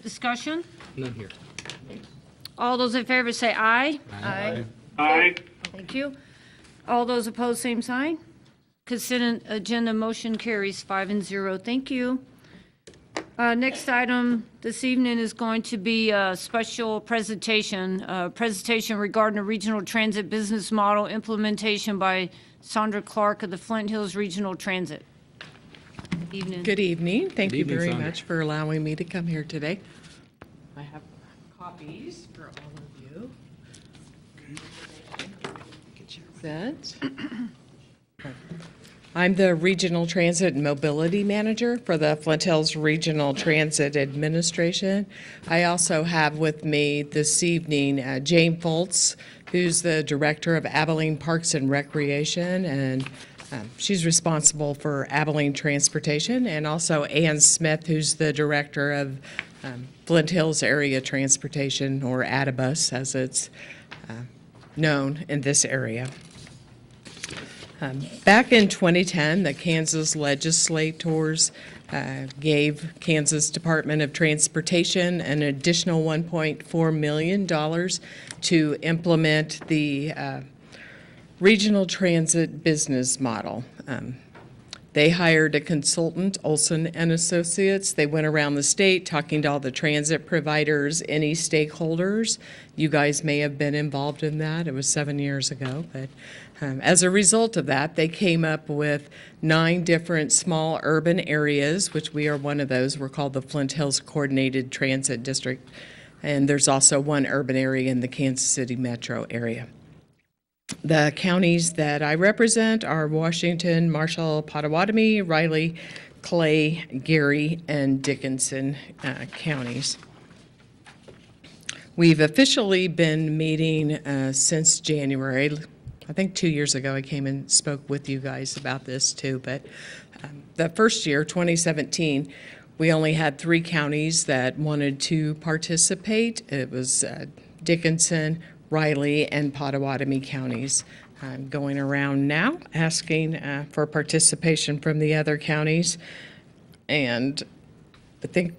Discussion? None here. All those in favor say aye. Aye. Aye. Thank you. All those opposed, same sign. Consent agenda motion carries 5-0. Thank you. Next item this evening is going to be a special presentation regarding a regional transit business model implementation by Sandra Clark of the Flint Hills Regional Transit. Evening. Good evening. Thank Good you evening, very Sandra. much for allowing me to come here today. I have copies for all of you. Set. I'm the Regional Transit and Mobility Manager for the Flint Hills Regional Transit Administration. I also have with me this evening Jane Foltz, who's the Director of Abilene Parks and Recreation, and she's responsible for Abilene Transportation, and also Ann Smith, who's the Director of Flint Hills Area Transportation, or ADABUS, as it's known in this area. Back in 2010, the Kansas legislators gave Kansas Department of Transportation an additional $1.4 million to implement the regional transit business model. They hired a consultant, Olson and Associates. They went around the state talking to all the transit providers, any stakeholders. You guys may have been involved in that. It was 7 years ago. But as a result of that, they came up with 9 different small urban areas, which we are one of those. We're called the Flint Hills Coordinated Transit District. And there's also one urban area in the Kansas City metro area. The counties that I represent are Washington, Marshall, Pottawatomie, Riley, Clay, Geary, and Dickinson counties. We've officially been meeting since January. I think 2 years ago I came and spoke with you guys about this too, but the first year, 2017, we only had 3 counties that wanted to participate. It was Dickinson, Riley, and Pottawatomie counties. I'm going around now asking for participation from the other counties. And I think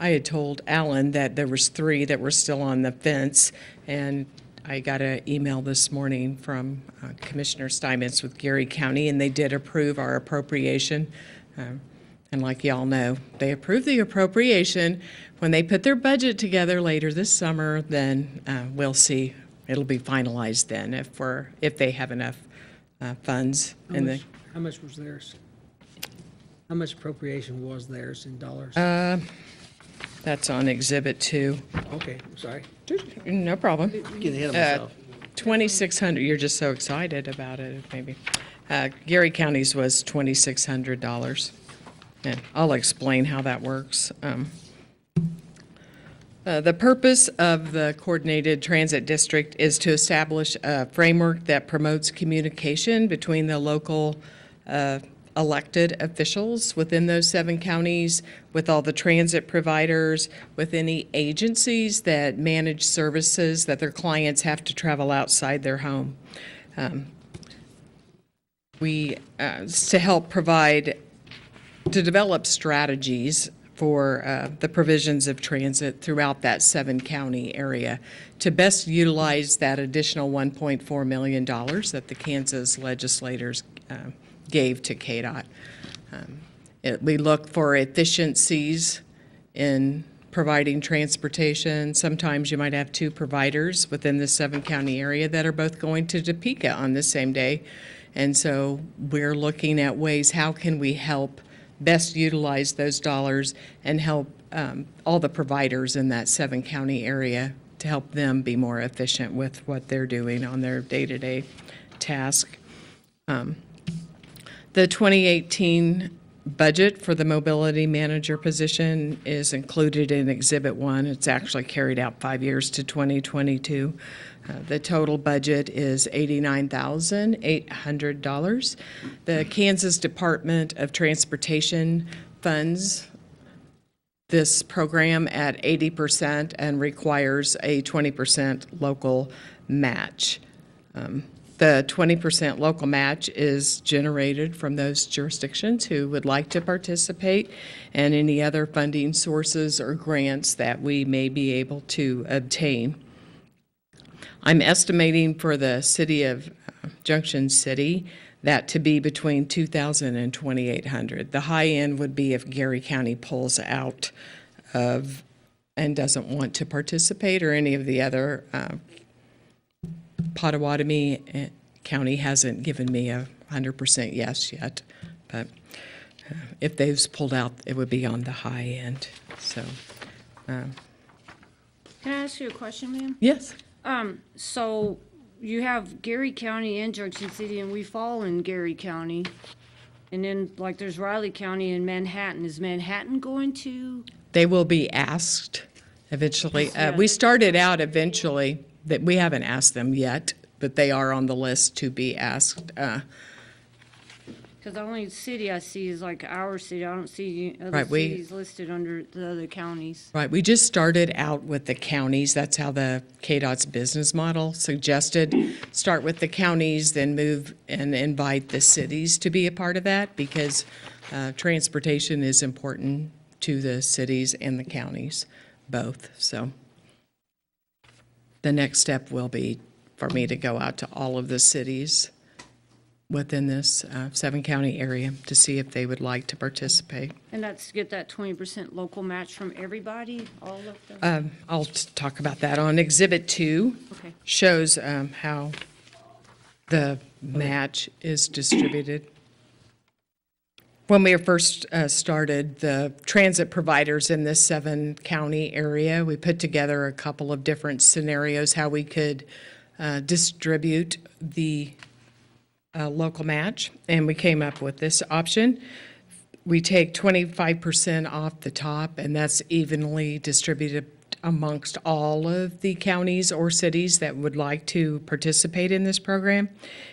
I had told Alan that there was 3 that were still on the fence. And I got an email this morning from Commissioner Steinmetz with Geary County, and they did approve our appropriation. And like y'all know, they approved the appropriation. When they put their budget together later this summer, then we'll see. It'll be finalized then if they have enough funds. How much was theirs? How much appropriation was theirs in dollars? That's on Exhibit 2. Okay, I'm sorry. No problem. Get ahead of myself. 2,600. You're just so excited about it, maybe. Geary County's was $2,600. And I'll explain how that works. The purpose of the Coordinated Transit District is to establish a framework that promotes communication between the local elected officials within those 7 counties, with all the transit providers, with any agencies that manage services that their clients have to travel outside their home. To help to develop strategies for the provisions of transit throughout that 7-county area to best utilize that additional $1.4 million that the Kansas legislators gave to KDOT. We look for efficiencies in providing transportation. Sometimes you might have 2 providers within the 7-county area that are both going to Topeka on the same day. And so we're looking at ways, how can we help best utilize those dollars and help all the providers in that 7-county area to help them be more efficient with what they're doing on their day-to-day task. The 2018 budget for the mobility manager position is included in Exhibit 1. It's actually carried out 5 years to 2022. The total budget is $89,800. The Kansas Department of Transportation funds this program at 80% and requires a 20% local match. The 20% local match is generated from those jurisdictions who would like to participate, and any other funding sources or grants that we may be able to obtain. I'm estimating for the city of Junction City that to be between $2,000 and $2,800. The high end would be if Gary County pulls out of and doesn't want to participate, or any of the other. Pottawatomie County hasn't given me a 100% yes yet, but if they've pulled out, it would be on the high end. So, Can I ask you a question, ma'am? yes. So you have Gary County and Junction City, and we fall in Gary County. And then, like, there's Riley County and Manhattan. Is Manhattan going to? They will be asked eventually. Yeah. We started out eventually, that we haven't asked them yet, but they are on the list to be asked. Because the only city I see is like our city. I don't see other Right, cities listed under the other counties. Right, we just started out with the counties. That's how the KDOT's business model suggested. Start with the counties, then move and invite the cities to be a part of that, because transportation is important to the cities and the counties, both. So the next step will be for me to go out to all of the cities within this 7-county area to see if they would like to participate. And that's to get that 20% local match from everybody, all of them? I'll talk about that on Exhibit 2. Okay. Shows how the match is distributed. When we first started, the transit providers in this 7-county area, we put together a couple of different scenarios how we could distribute the local match, and we came up with this option. We take 25% off the top, and that's evenly distributed amongst all of the counties or cities that would like to participate in this program.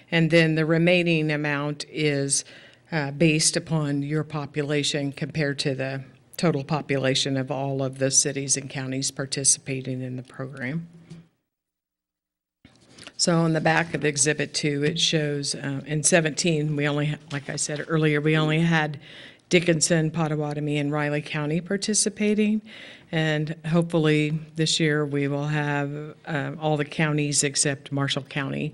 And then the remaining amount is based upon your population compared to the total population of all of the cities and counties participating in the program. So on the back of Exhibit 2, it shows in 17, we only, like I said earlier, we only had Dickinson, Pottawatomie, and Riley County participating. And hopefully this year we will have all the counties except Marshall County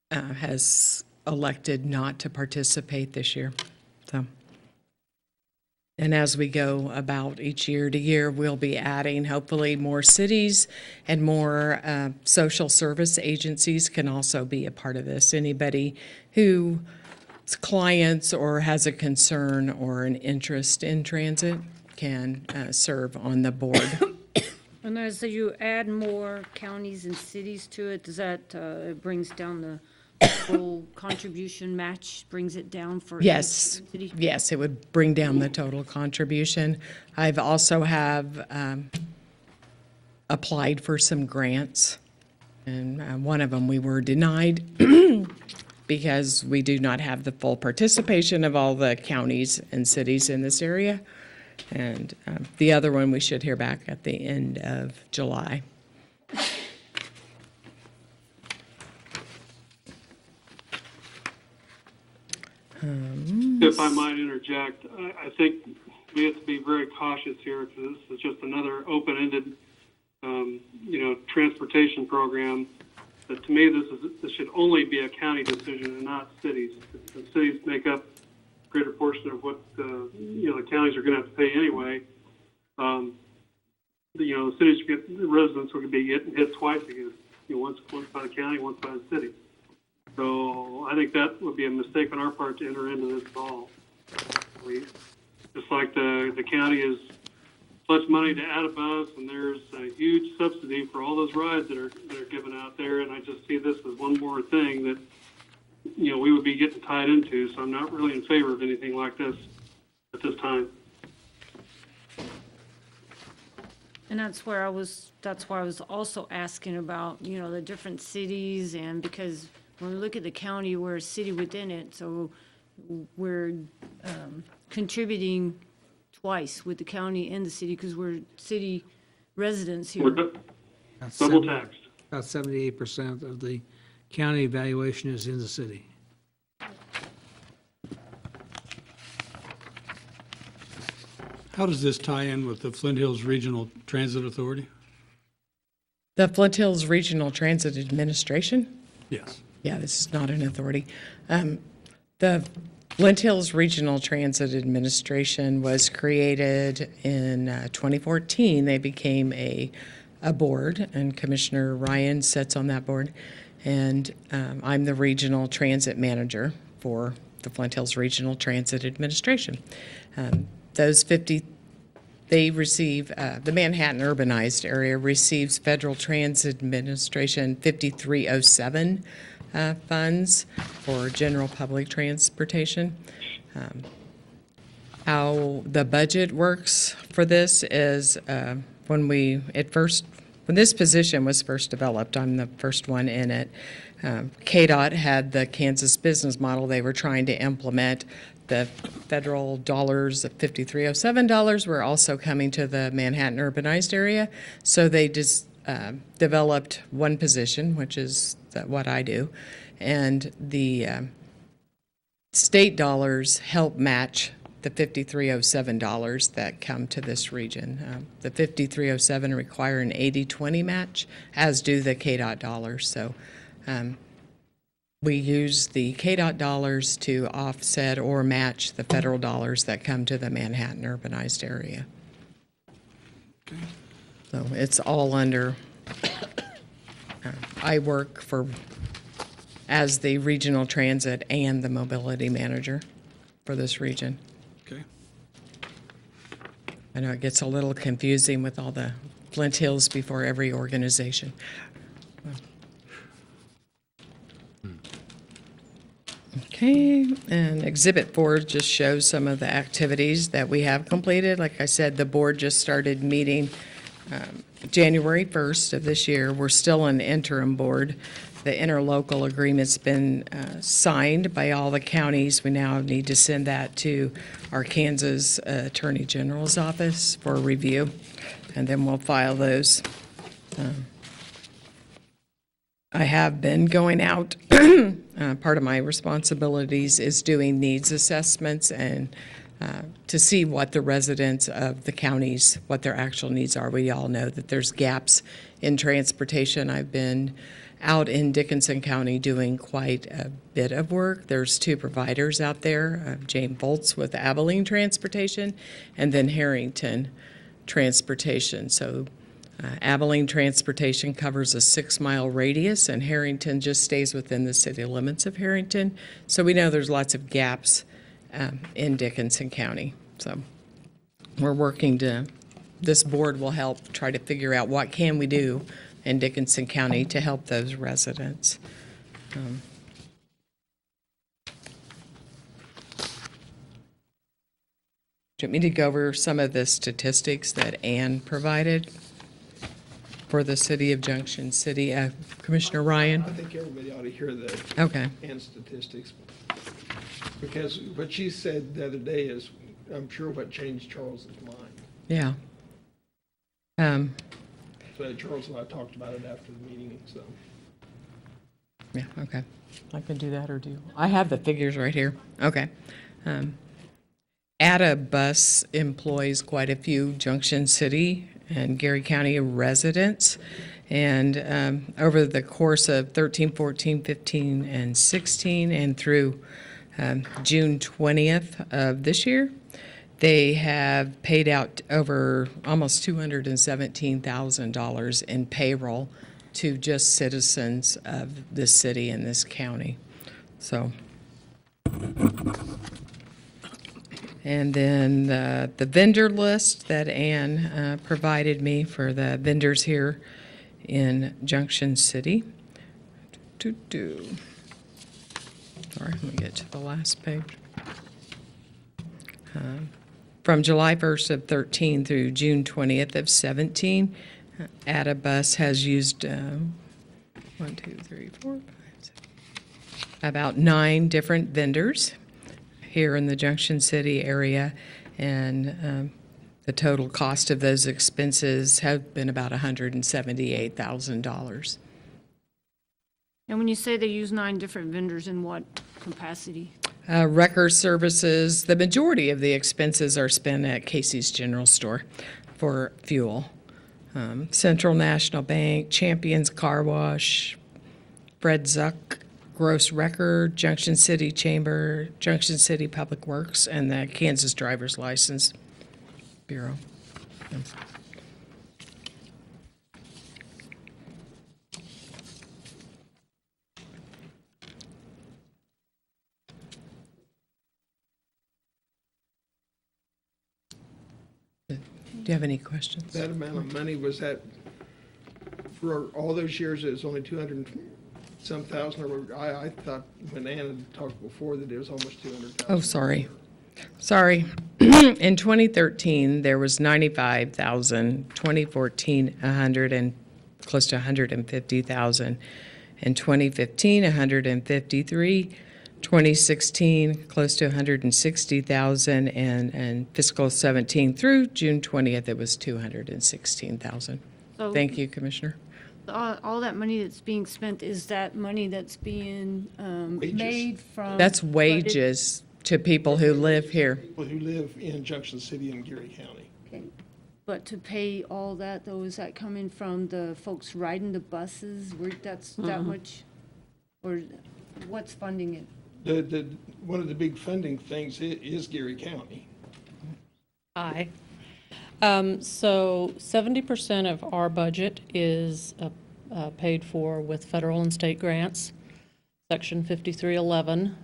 has elected not to participate this year. So, and as we go about each year to year, we'll be adding hopefully more cities, and more social service agencies can also be a part of this. Anybody whose clients or has a concern or an interest in transit can serve on the board. And as you add more counties and cities to it, does that, it brings down the full contribution match, brings it down for Yes, each city? yes, it would bring down the total contribution. I've also have applied for some grants, and one of them we were denied because we do not have the full participation of all the counties and cities in this area. And the other one we should hear back at the end of July. If I might interject, I think we have to be very cautious here, because this is just another open-ended, transportation program. But to me, this should only be a county decision and not cities. The cities make up a greater portion of what the counties are going to have to pay anyway. The cities the residents are going to be getting hit twice again. Once by the county, once by the city. So I think that would be a mistake on our part to enter into this at all. Just like the county is much money to add above, and there's a huge subsidy for all those rides that are given out there, and I just see this as one more thing that we would be getting tied into. So I'm not really in favor of anything like this at this time. And that's why I was also asking about, the different cities, and because when we look at the county, we're a city within it, so we're contributing twice with the county and the city, because we're city residents We're here. double taxed. About 78% of the county evaluation is in the city. How does this tie in with the Flint Hills Regional Transit Authority? The Flint Hills Regional Transit Administration? Yes. Yeah, this is not an authority. The Flint Hills Regional Transit Administration was created in 2014. They became a board, and Commissioner Ryan sits on that board. And I'm the regional transit manager for the Flint Hills Regional Transit Administration. Those 50, they receive, the Manhattan urbanized area receives Federal Transit Administration 5307 funds for general public transportation. How the budget works for this is when this position was first developed, I'm the first one in it. KDOT had the Kansas business model they were trying to implement. The federal dollars, the $5307, were also coming to the Manhattan urbanized area. So they just developed one position, which is what I do. And the state dollars help match the $5307 that come to this region. The $5307 require an 80-20 match, as do the KDOT dollars. So we use the KDOT dollars to offset or match the federal dollars that come to the Manhattan urbanized area. So it's all under, I work as the regional transit and the mobility manager for this region. Okay. I know it gets a little confusing with all the Flint Hills before every organization. Okay, and Exhibit 4 just shows some of the activities that we have completed. Like I said, the board just started meeting January 1st of this year. We're still an interim board. The interlocal agreement's been signed by all the counties. We now need to send that to our Kansas Attorney General's office for review, and then we'll file those. I have been going out. Part of my responsibilities is doing needs assessments and to see what the residents of the counties, what their actual needs are. We all know that there's gaps in transportation. I've been out in Dickinson County doing quite a bit of work. There's two providers out there, Jane Volz with Abilene Transportation and then Harrington Transportation. So Abilene Transportation covers a 6-mile radius, and Harrington just stays within the city limits of Harrington. So we know there's lots of gaps in Dickinson County. So we're working this board will help try to figure out what can we do in Dickinson County to help those residents. Do you want me to go over some of the statistics that Ann provided for the city of Junction City? Commissioner Ryan? I think everybody ought to hear the Okay. and statistics. Because what she said the other day is, I'm sure what changed Charles's mind. Yeah. So Charles and I talked about it after the meeting, so. Yeah, okay. I can do that, or I have the figures right here. Okay. ATA Bus employs quite a few Junction City and Gary County residents. And over the course of 13, 14, 15, and 16, and through June 20th of this year, they have paid out over almost $217,000 in payroll to just citizens of this city and this county. So, and then the vendor list that Ann provided me for the vendors here in Junction City. Sorry, let me get to the last page. From July 1st of 13 through June 20th of 17, ATA Bus has used about 9 different vendors here in the Junction City area, and the total cost of those expenses have been about $178,000. And when you say they use 9 different vendors, in what capacity? Record services, the majority of the expenses are spent at Casey's General Store for fuel. Central National Bank, Champions Car Wash, Fred Zuck, Gross Record, Junction City Chamber, Junction City Public Works, and the Kansas Driver's License Bureau. Do you have any questions? That amount of money, was that, for all those years, it was only 200 and some thousand, or I thought when Ann had talked before that it was almost 200,000. Oh, sorry. Sorry. In 2013, there was 95,000. 2014, 100 and close to 150,000. In 2015, 153. 2016, close to 160,000, and fiscal 17 through June 20th, it was 216,000. So Thank you, Commissioner. all that money that's being spent, is that money that's being Wages. made from? That's but it- wages to people who live here. People who live in Junction City and Geary County. Okay. But to pay all that, though, is that coming from the folks riding the buses, where that's that much? Or what's funding it? One of the big funding things is Geary County. Hi. So 70% of our budget is paid for with federal and state grants, Section 5311,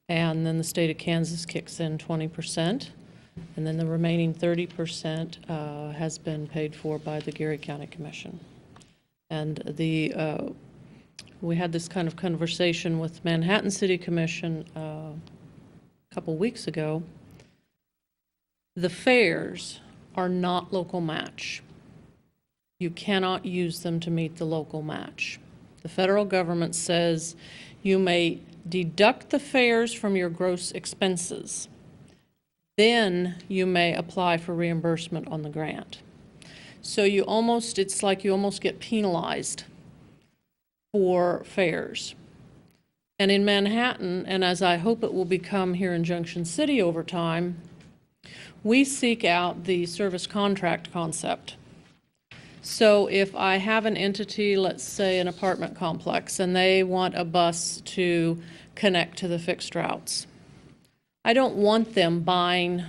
and then the state of Kansas kicks in 20%, and then the remaining 30% has been paid for by the Geary County Commission. And we had this kind of conversation with Manhattan City Commission a couple weeks ago. The fares are not local match. You cannot use them to meet the local match. The federal government says you may deduct the fares from your gross expenses. Then you may apply for reimbursement on the grant. So it's like you almost get penalized for fares. And in Manhattan, and as I hope it will become here in Junction City over time, we seek out the service contract concept. So if I have an entity, let's say an apartment complex, and they want a bus to connect to the fixed routes, I don't want them buying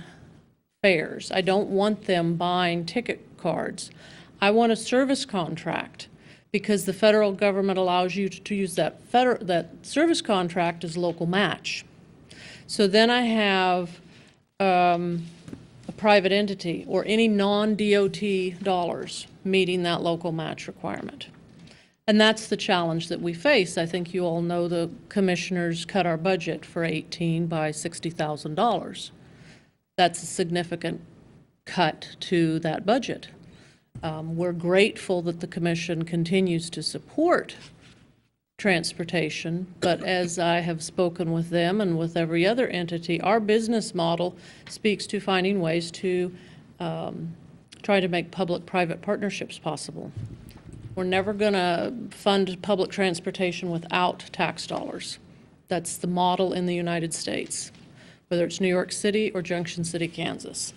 fares. I don't want them buying ticket cards. I want a service contract, because the federal government allows you to use that service contract as local match. So then I have a private entity or any non-DOT dollars meeting that local match requirement. And that's the challenge that we face. I think you all know the commissioners cut our budget for 18 by $60,000. That's a significant cut to that budget. We're grateful that the commission continues to support transportation, but as I have spoken with them and with every other entity, our business model speaks to finding ways to try to make public-private partnerships possible. We're never going to fund public transportation without tax dollars. That's the model in the United States, whether it's New York City or Junction City, Kansas.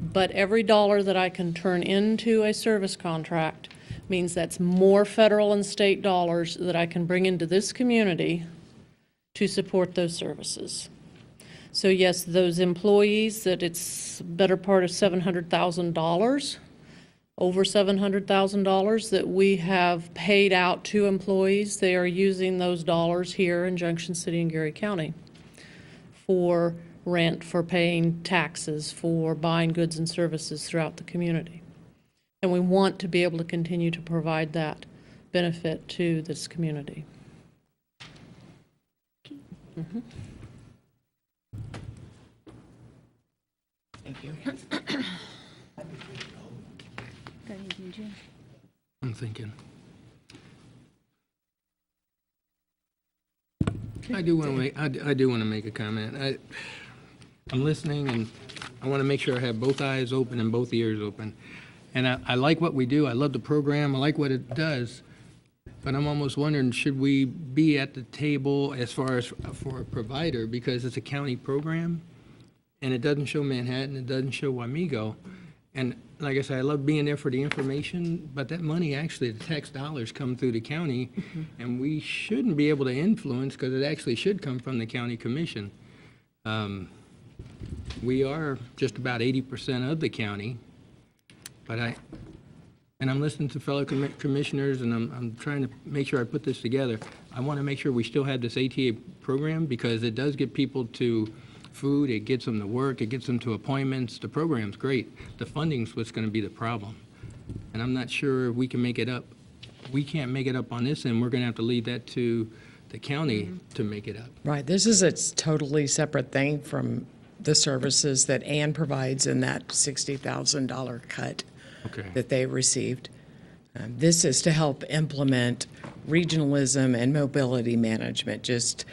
But every dollar that I can turn into a service contract means that's more federal and state dollars that I can bring into this community to support those services. So yes, those employees, that it's better part of $700,000, over $700,000 that we have paid out to employees. They are using those dollars here in Junction City and Geary County for rent, for paying taxes, for buying goods and services throughout the community. And we want to be able to continue to provide that benefit to this community. Mm-hmm. Thank you. Got anything, Jim? I'm thinking. I do want to make a comment. I'm listening, and I want to make sure I have both eyes open and both ears open. And I like what we do. I love the program. I like what it does. But I'm almost wondering, should we be at the table as far as for a provider, because it's a county program, and it doesn't show Manhattan, it doesn't show Wamego. And like I said, I love being there for the information, but that money, actually, the tax dollars come through the county, and we shouldn't be able to influence, because it actually should come from the county commission. We are just about 80% of the county, but I'm listening to fellow commissioners, and I'm trying to make sure I put this together. I want to make sure we still have this ATA program, because it does get people to food, it gets them to work, it gets them to appointments. The program's great. The funding's what's going to be the problem. And I'm not sure we can make it up. We can't make it up on this end. We're going to have to leave that to the county to make it up. Right, this is a totally separate thing from the services that Ann provides in that $60,000 cut Okay. that they received. This is to help implement regionalism and mobility management, just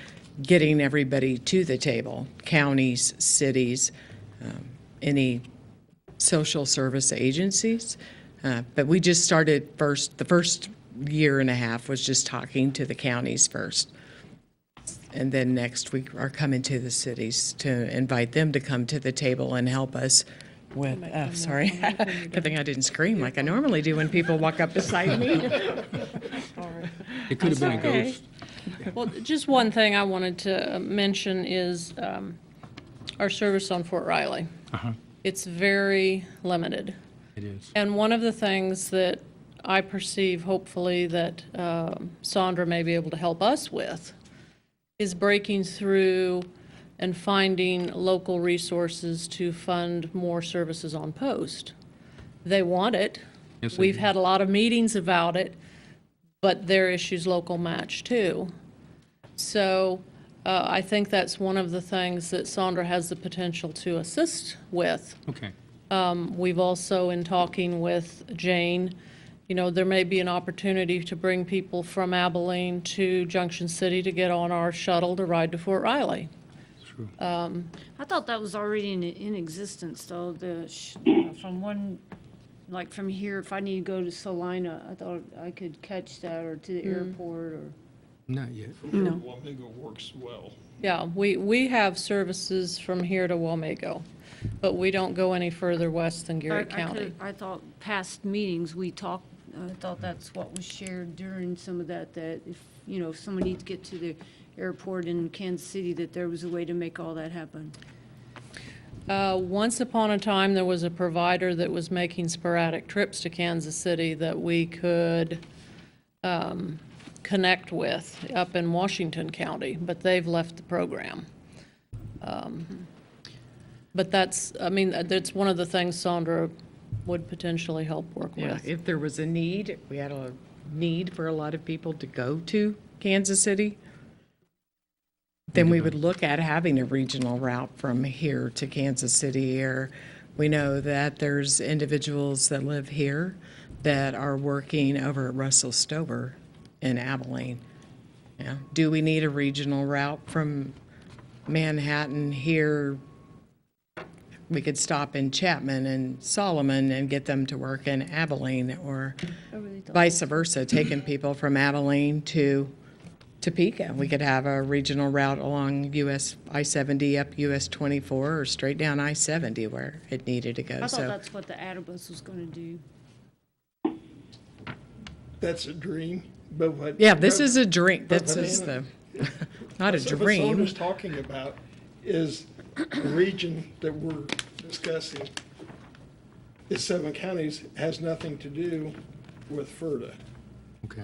getting everybody to the table, counties, cities, any social service agencies. But we just started the first year and a half was just talking to the counties first. And then next we are coming to the cities to invite them to come to the table and help us with, sorry, good thing I didn't scream like I normally do when people walk up beside me. It could have been a okay. ghost. Well, just one thing I wanted to mention is our service on Fort Riley. It's very limited. It is. And one of the things that I perceive, hopefully, that Sandra may be able to help us with is breaking through and finding local resources to fund more services on post. They want it. Yes, they We've do. had a lot of meetings about it, but their issue's local match too. So I think that's one of the things that Sandra has the potential to assist with. Okay. We've also, in talking with Jane, there may be an opportunity to bring people from Abilene to Junction City to get on our shuttle to ride to Fort Riley. True. I thought that was already in existence, though, from one, like from here, if I need to go to Salina, I thought I could catch that, or to the airport, or, Not yet. no. Wamego works well. Yeah, we have services from here to Wamego, but we don't go any further west than Garrett County. I thought past meetings, we talked, I thought that's what was shared during some of that if, if someone needs to get to the airport in Kansas City, that there was a way to make all that happen. Once upon a time, there was a provider that was making sporadic trips to Kansas City that we could connect with up in Washington County, but they've left the program. But that's one of the things Sandra would potentially help work Yeah, with. if there was a need, we had a need for a lot of people to go to Kansas City, then we would look at having a regional route from here to Kansas City. Or we know that there's individuals that live here that are working over at Russell Stover in Abilene. Yeah. Do we need a regional route from Manhattan here? We could stop in Chapman and Solomon and get them to work in Abilene, or vice versa, taking people from Abilene to Topeka. We could have a regional route along US I-70 up US 24 or straight down I-70 where it needed to go. I thought So that's what the Adibus was going to do. That's a dream, but what? yeah, this is a dream. But This is the, Anna- not a What dream. Sandra's talking about is the region that we're discussing, the 7 counties, has nothing to do with FERDA. Okay.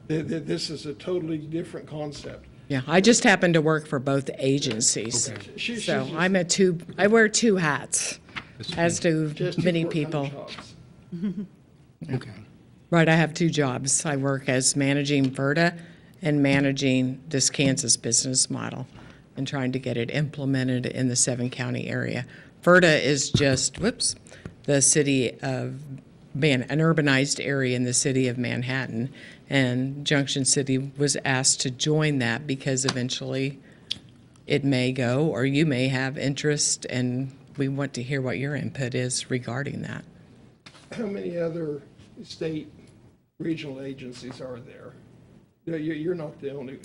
This is a totally different concept. Yeah, I just happen to work for both agencies. Okay. She's So just- I wear two hats, as do just two many full-time people. jobs. Okay. Right, I have two jobs. I work as managing FERDA and managing this Kansas business model and trying to get it implemented in the 7-county area. FERDA is just, the city of, an urbanized area in the city of Manhattan. And Junction City was asked to join that because eventually it may go, or you may have interest, and we want to hear what your input is regarding that. How many other state regional agencies are there. You're not the only.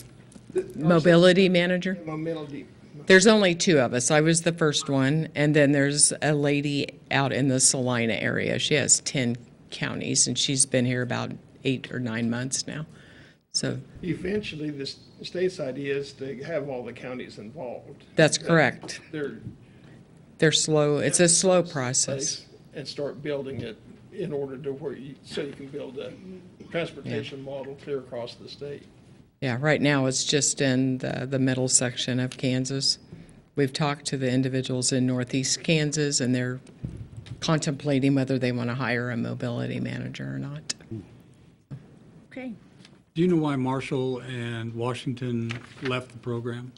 Mobility manager? Mobility. There's only 2 of us. I was the first one, and then there's a lady out in the Salina area. She has 10 counties, and she's been here about 8 or 9 months now. So Eventually, the state's idea is to have all the counties involved. that's correct. They're slow. It's a slow process. And start building it in order to so you can build a transportation model clear across the state. Yeah, right now it's just in the middle section of Kansas. We've talked to the individuals in northeast Kansas, and they're contemplating whether they want to hire a mobility manager or not. Okay. Do you know why Marshall and Washington left the program?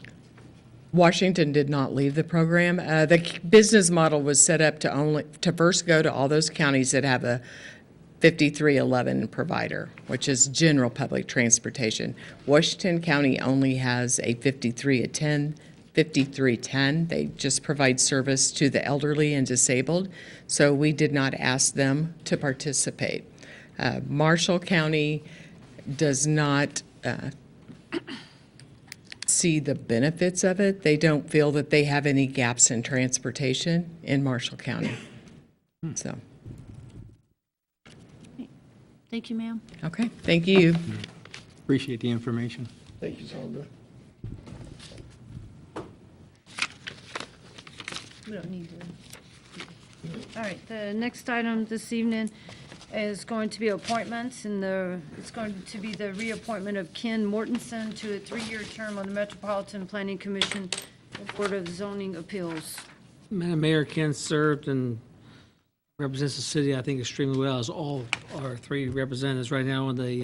Washington did not leave the program. The business model was set up to first go to all those counties that have a 5311 provider, which is general public transportation. Washington County only has a 5310. They just provide service to the elderly and disabled, so we did not ask them to participate. Marshall County does not see the benefits of it. They don't feel that they have any gaps in transportation in Marshall County. So, Thank you, ma'am. okay, thank you. Appreciate the information. Thank you, Sandra. We don't need to. All right, the next item this evening is going to be appointments, and it's going to be the reappointment of Ken Mortensen to a 3-year term on the Metropolitan Planning Commission and Board of Zoning Appeals. Madam Mayor, Ken served and represents the city, I think, extremely well, as all our 3 representatives right now on the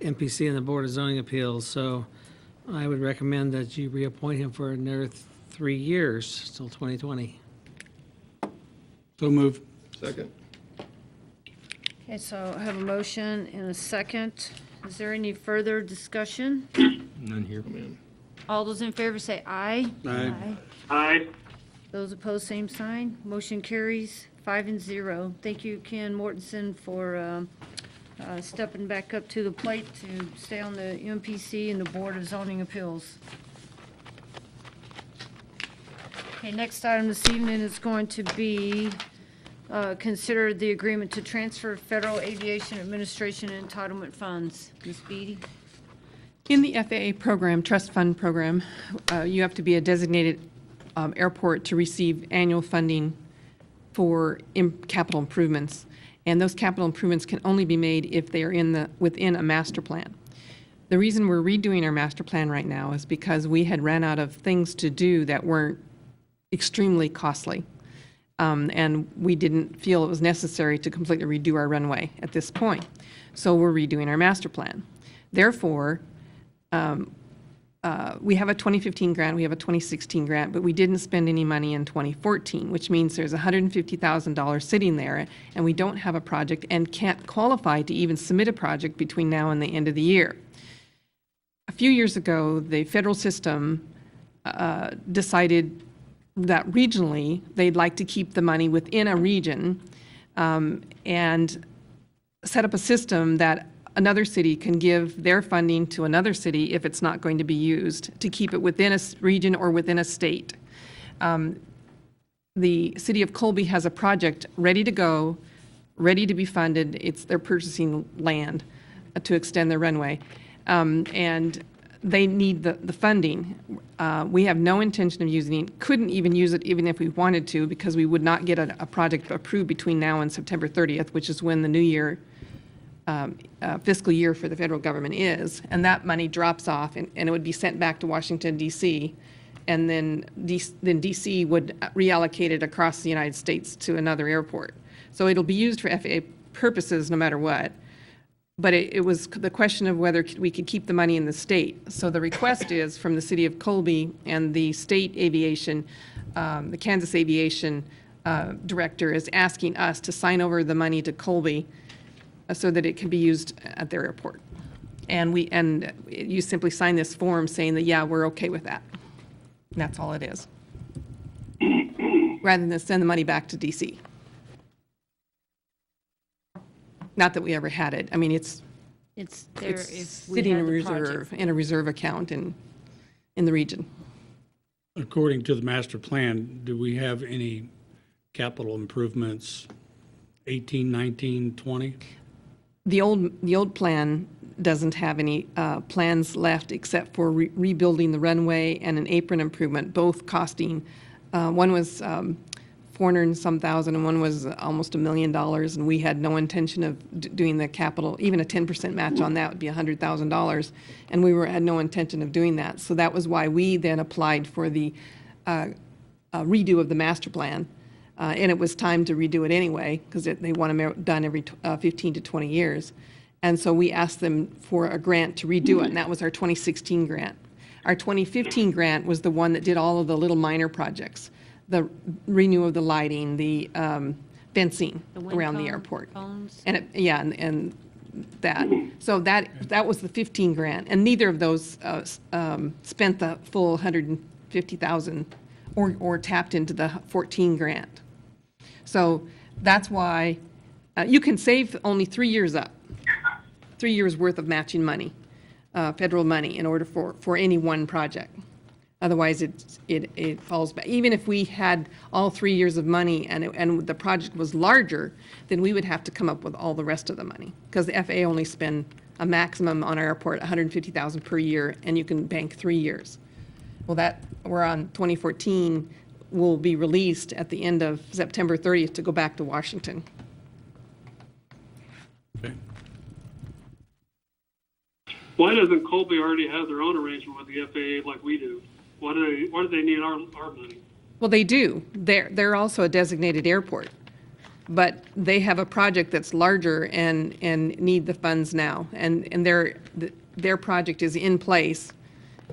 MPC and the Board of Zoning Appeals. So I would recommend that you reappoint him for another 3 years, till 2020. So moved. Second. Okay, so I have a motion and a second. Is there any further discussion? None here. All those in favor say aye. Aye. Aye. Those opposed, same sign. Motion carries 5-0. Thank you, Ken Mortensen, for stepping back up to the plate to stay on the MPC and the Board of Zoning Appeals. Okay, next item this evening is going to be consider the agreement to transfer Federal Aviation Administration entitlement funds. Ms. Beatty? In the FAA program, trust fund program, you have to be a designated airport to receive annual funding for capital improvements. And those capital improvements can only be made if they are within a master plan. The reason we're redoing our master plan right now is because we had ran out of things to do that weren't extremely costly. And we didn't feel it was necessary to completely redo our runway at this point. So we're redoing our master plan. Therefore, we have a 2015 grant, we have a 2016 grant, but we didn't spend any money in 2014, which means there's $150,000 sitting there, and we don't have a project and can't qualify to even submit a project between now and the end of the year. A few years ago, the federal system decided that regionally they'd like to keep the money within a region and set up a system that another city can give their funding to another city if it's not going to be used, to keep it within a region or within a state. The city of Colby has a project ready to go, ready to be funded. They're purchasing land to extend their runway. And they need the funding. We have no intention of using it, couldn't even use it even if we wanted to, because we would not get a project approved between now and September 30th, which is when the new year, fiscal year for the federal government is. And that money drops off, and it would be sent back to Washington, D.C., and then D.C. would reallocate it across the United States to another airport. So it'll be used for FAA purposes no matter what. But it was the question of whether we could keep the money in the state. So the request is from the city of Colby and the state aviation, the Kansas aviation director is asking us to sign over the money to Colby so that it can be used at their airport. And you simply sign this form saying that, yeah, we're okay with that. And that's all it is. Rather than send the money back to DC. Not that we ever had it. I mean, it's It's there it's if we sitting had in the reserve, project. in a reserve account in the region. According to the master plan, do we have any capital improvements 18, 19, 20? The old plan doesn't have any plans left except for rebuilding the runway and an apron improvement, both costing, one was 400 and some thousand, and one was almost $1 million, and we had no intention of doing the capital. Even a 10% match on that would be $100,000, and we had no intention of doing that. So that was why we then applied for the redo of the master plan. And it was time to redo it anyway, because they want them done every 15 to 20 years. And so we asked them for a grant to redo it, and that was our 2016 grant. Our 2015 grant was the one that did all of the little minor projects, the renew of the lighting, the fencing The wind around the cone- airport. cones. And and that. So that was the 15 grant, and neither of those spent the full 150,000 or tapped into the 14 grant. So that's why you can save only 3 years up, 3 years worth of matching money, federal money, in order for any one project. Otherwise, it falls back. Even if we had all 3 years of money and the project was larger, then we would have to come up with all the rest of the money, because the FAA only spend a maximum on our airport $150,000 per year, and you can bank 3 years. Well, we're on 2014, will be released at the end of September 30th to go back to Washington. Okay. Why doesn't Colby already have their own arrangement with the FAA like we do? Why do they need our money? Well, they do. They're also a designated airport, but they have a project that's larger and need the funds now. And their project is in place,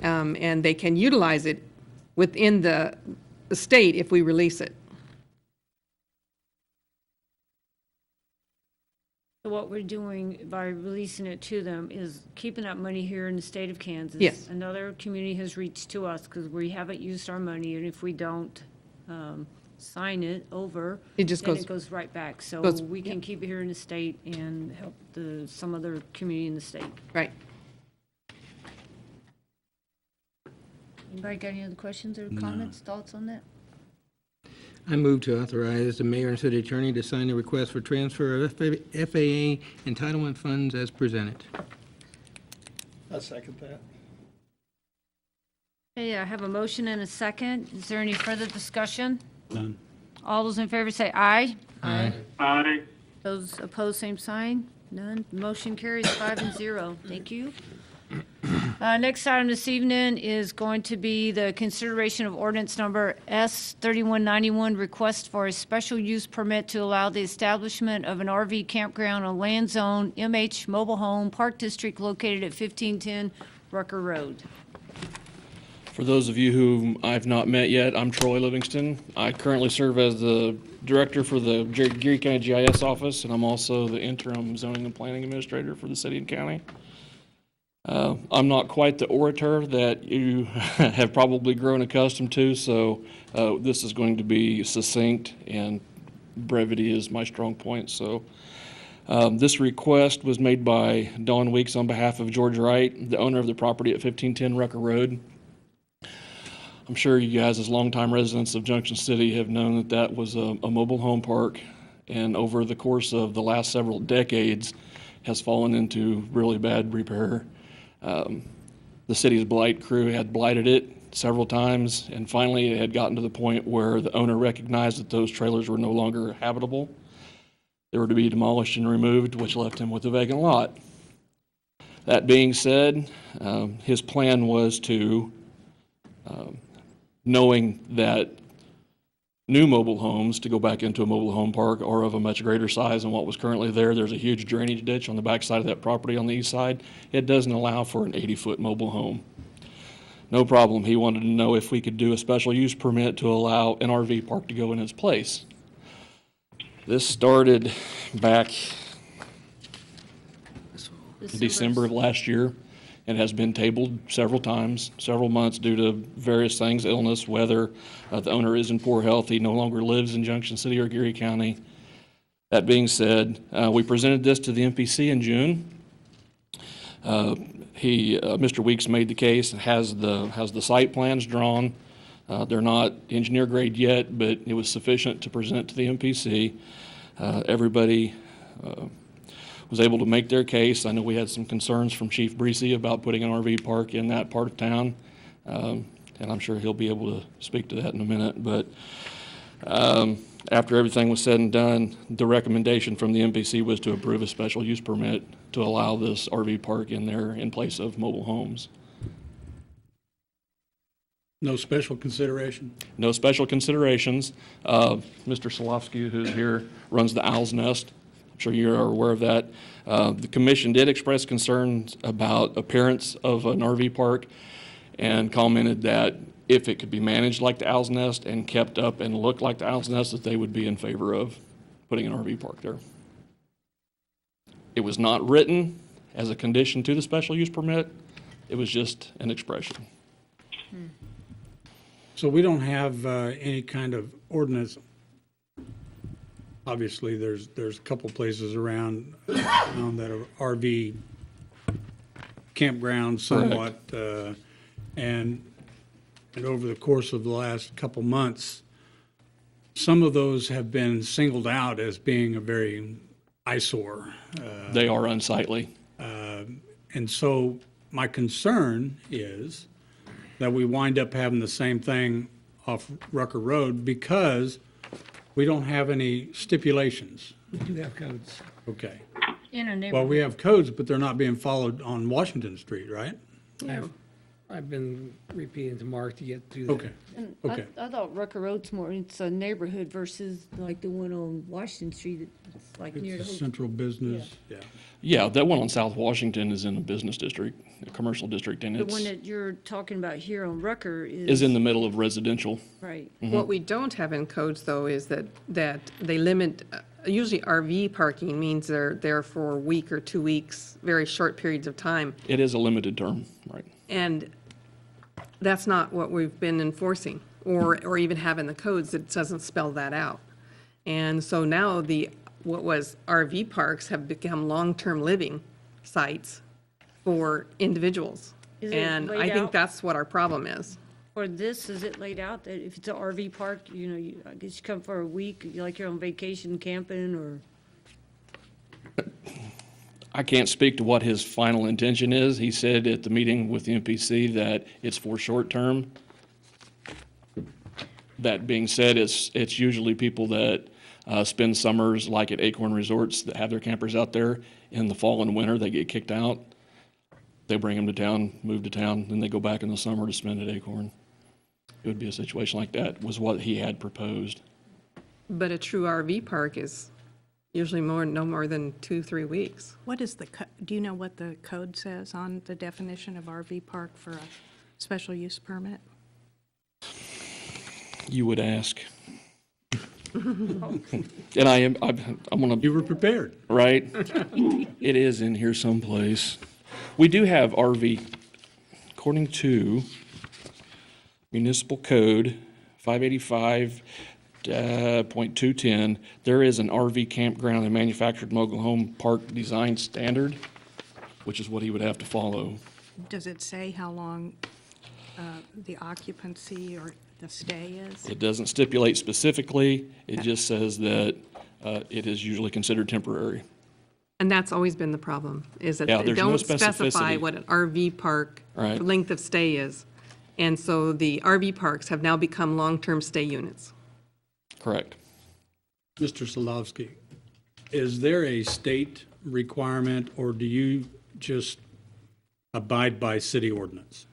and they can utilize it within the state if we release it. So what we're doing by releasing it to them is keeping that money here in the state of Kansas. Yes. Another community has reached to us because we haven't used our money, and if we don't sign it over, It just then goes- it goes right back. So goes- we can keep it here in the state and help some other community in the state. Right. Anybody got any other questions or comments, thoughts on that? I move to authorize the mayor and city attorney to sign the request for transfer of FAA entitlement funds as presented. I second that. Okay, I have a motion and a second. Is there any further discussion? None. All those in favor say aye. Aye. Those opposed, same sign. None. Motion carries 5-0. Thank you. Next item this evening is going to be the consideration of ordinance number S3191, request for a special use permit to allow the establishment of an RV campground on land zone MH Mobile Home Park District located at 1510 Rucker Road. For those of you whom I've not met yet, I'm Troy Livingston. I currently serve as the director for the Geary County GIS office, and I'm also the interim zoning and planning administrator for the city and county. I'm not quite the orator that you have probably grown accustomed to, so this is going to be succinct, and brevity is my strong point. So this request was made by Dawn Weeks on behalf of George Wright, the owner of the property at 1510 Rucker Road. I'm sure you guys, as longtime residents of Junction City, have known that that was a mobile home park, and over the course of the last several decades has fallen into really bad repair. The city's blight crew had blighted it several times, and finally it had gotten to the point where the owner recognized that those trailers were no longer habitable. They were to be demolished and removed, which left him with a vacant lot. That being said, his plan was to, knowing that new mobile homes to go back into a mobile home park are of a much greater size than what was currently there. There's a huge drainage ditch on the back side of that property on the east side. It doesn't allow for an 80-foot mobile home. No problem. He wanted to know if we could do a special use permit to allow an RV park to go in its place. This started back December of last year and has been tabled several times, several months due to various things, illness, weather. The owner is in poor health. He no longer lives in Junction City or Geary County. That being said, we presented this to the MPC in June. Mr. Weeks made the case and has the site plans drawn. They're not engineer grade yet, but it was sufficient to present to the MPC. Everybody was able to make their case. I know we had some concerns from Chief Breesy about putting an RV park in that part of town, and I'm sure he'll be able to speak to that in a minute. But after everything was said and done, the recommendation from the MPC was to approve a special use permit to allow this RV park in there in place of mobile homes. No special consideration? No special considerations. Mr. Solofsky, who's here, runs the Owl's Nest. I'm sure you are aware of that. The commission did express concerns about appearance of an RV park and commented that if it could be managed like the Owl's Nest and kept up and looked like the Owl's Nest, that they would be in favor of putting an RV park there. It was not written as a condition to the special use permit. It was just an expression. So we don't have any kind of ordinance. Obviously, there's a couple places around that are RV campgrounds somewhat, and over the course of the last couple months, some of those have been singled out as being a very eyesore. They are unsightly. And so my concern is that we wind up having the same thing off Rucker Road because we don't have any stipulations. We do have codes. Okay. In a Well, neighborhood. we have codes, but they're not being followed on Washington Street, right? I've been repeating to Mark to get through that. Okay. And Okay. I thought Rucker Road's more, it's a neighborhood versus like the one on Washington Street, it's like near the It's a whole. central business, yeah. Yeah, that one on South Washington is in a business district, a commercial district, and The one it's that you're talking about here on Rucker is in the middle of residential. Right. What we don't have in codes, though, is that they limit, usually RV parking means they're there for a week or 2 weeks, very short periods of time. It is a limited term, right? And that's not what we've been enforcing, or even have in the codes. It doesn't spell that out. And so now what was RV parks have become long-term living sites for individuals. Is it And laid I think out? that's what our problem is. For this, is it laid out that if it's an RV park, I guess you come for a week, like you're on vacation camping or? I can't speak to what his final intention is. He said at the meeting with the MPC that it's for short term. That being said, it's usually people that spend summers like at Acorn Resorts that have their campers out there. In the fall and winter, they get kicked out. They bring them to town, move to town, then they go back in the summer to spend at Acorn. It would be a situation like that, was what he had proposed. But a true RV park is usually no more than 2-3 weeks. What is do you know what the code says on the definition of RV park for a special use permit? You would ask. And I'm gonna, You were prepared. right? It is in here someplace. We do have RV, according to Municipal Code 585.210, there is an RV campground and manufactured mobile home park design standard, which is what he would have to follow. Does it say how long the occupancy or the stay is? It doesn't stipulate specifically, it just says that it is usually considered temporary. And that's always been the problem, is that Yeah, they there's no don't specify specificity. what an RV park Right. length of stay is. And so the RV parks have now become long-term stay units. Correct. Mr. Solovsky, is there a state requirement, or do you just abide by city ordinance?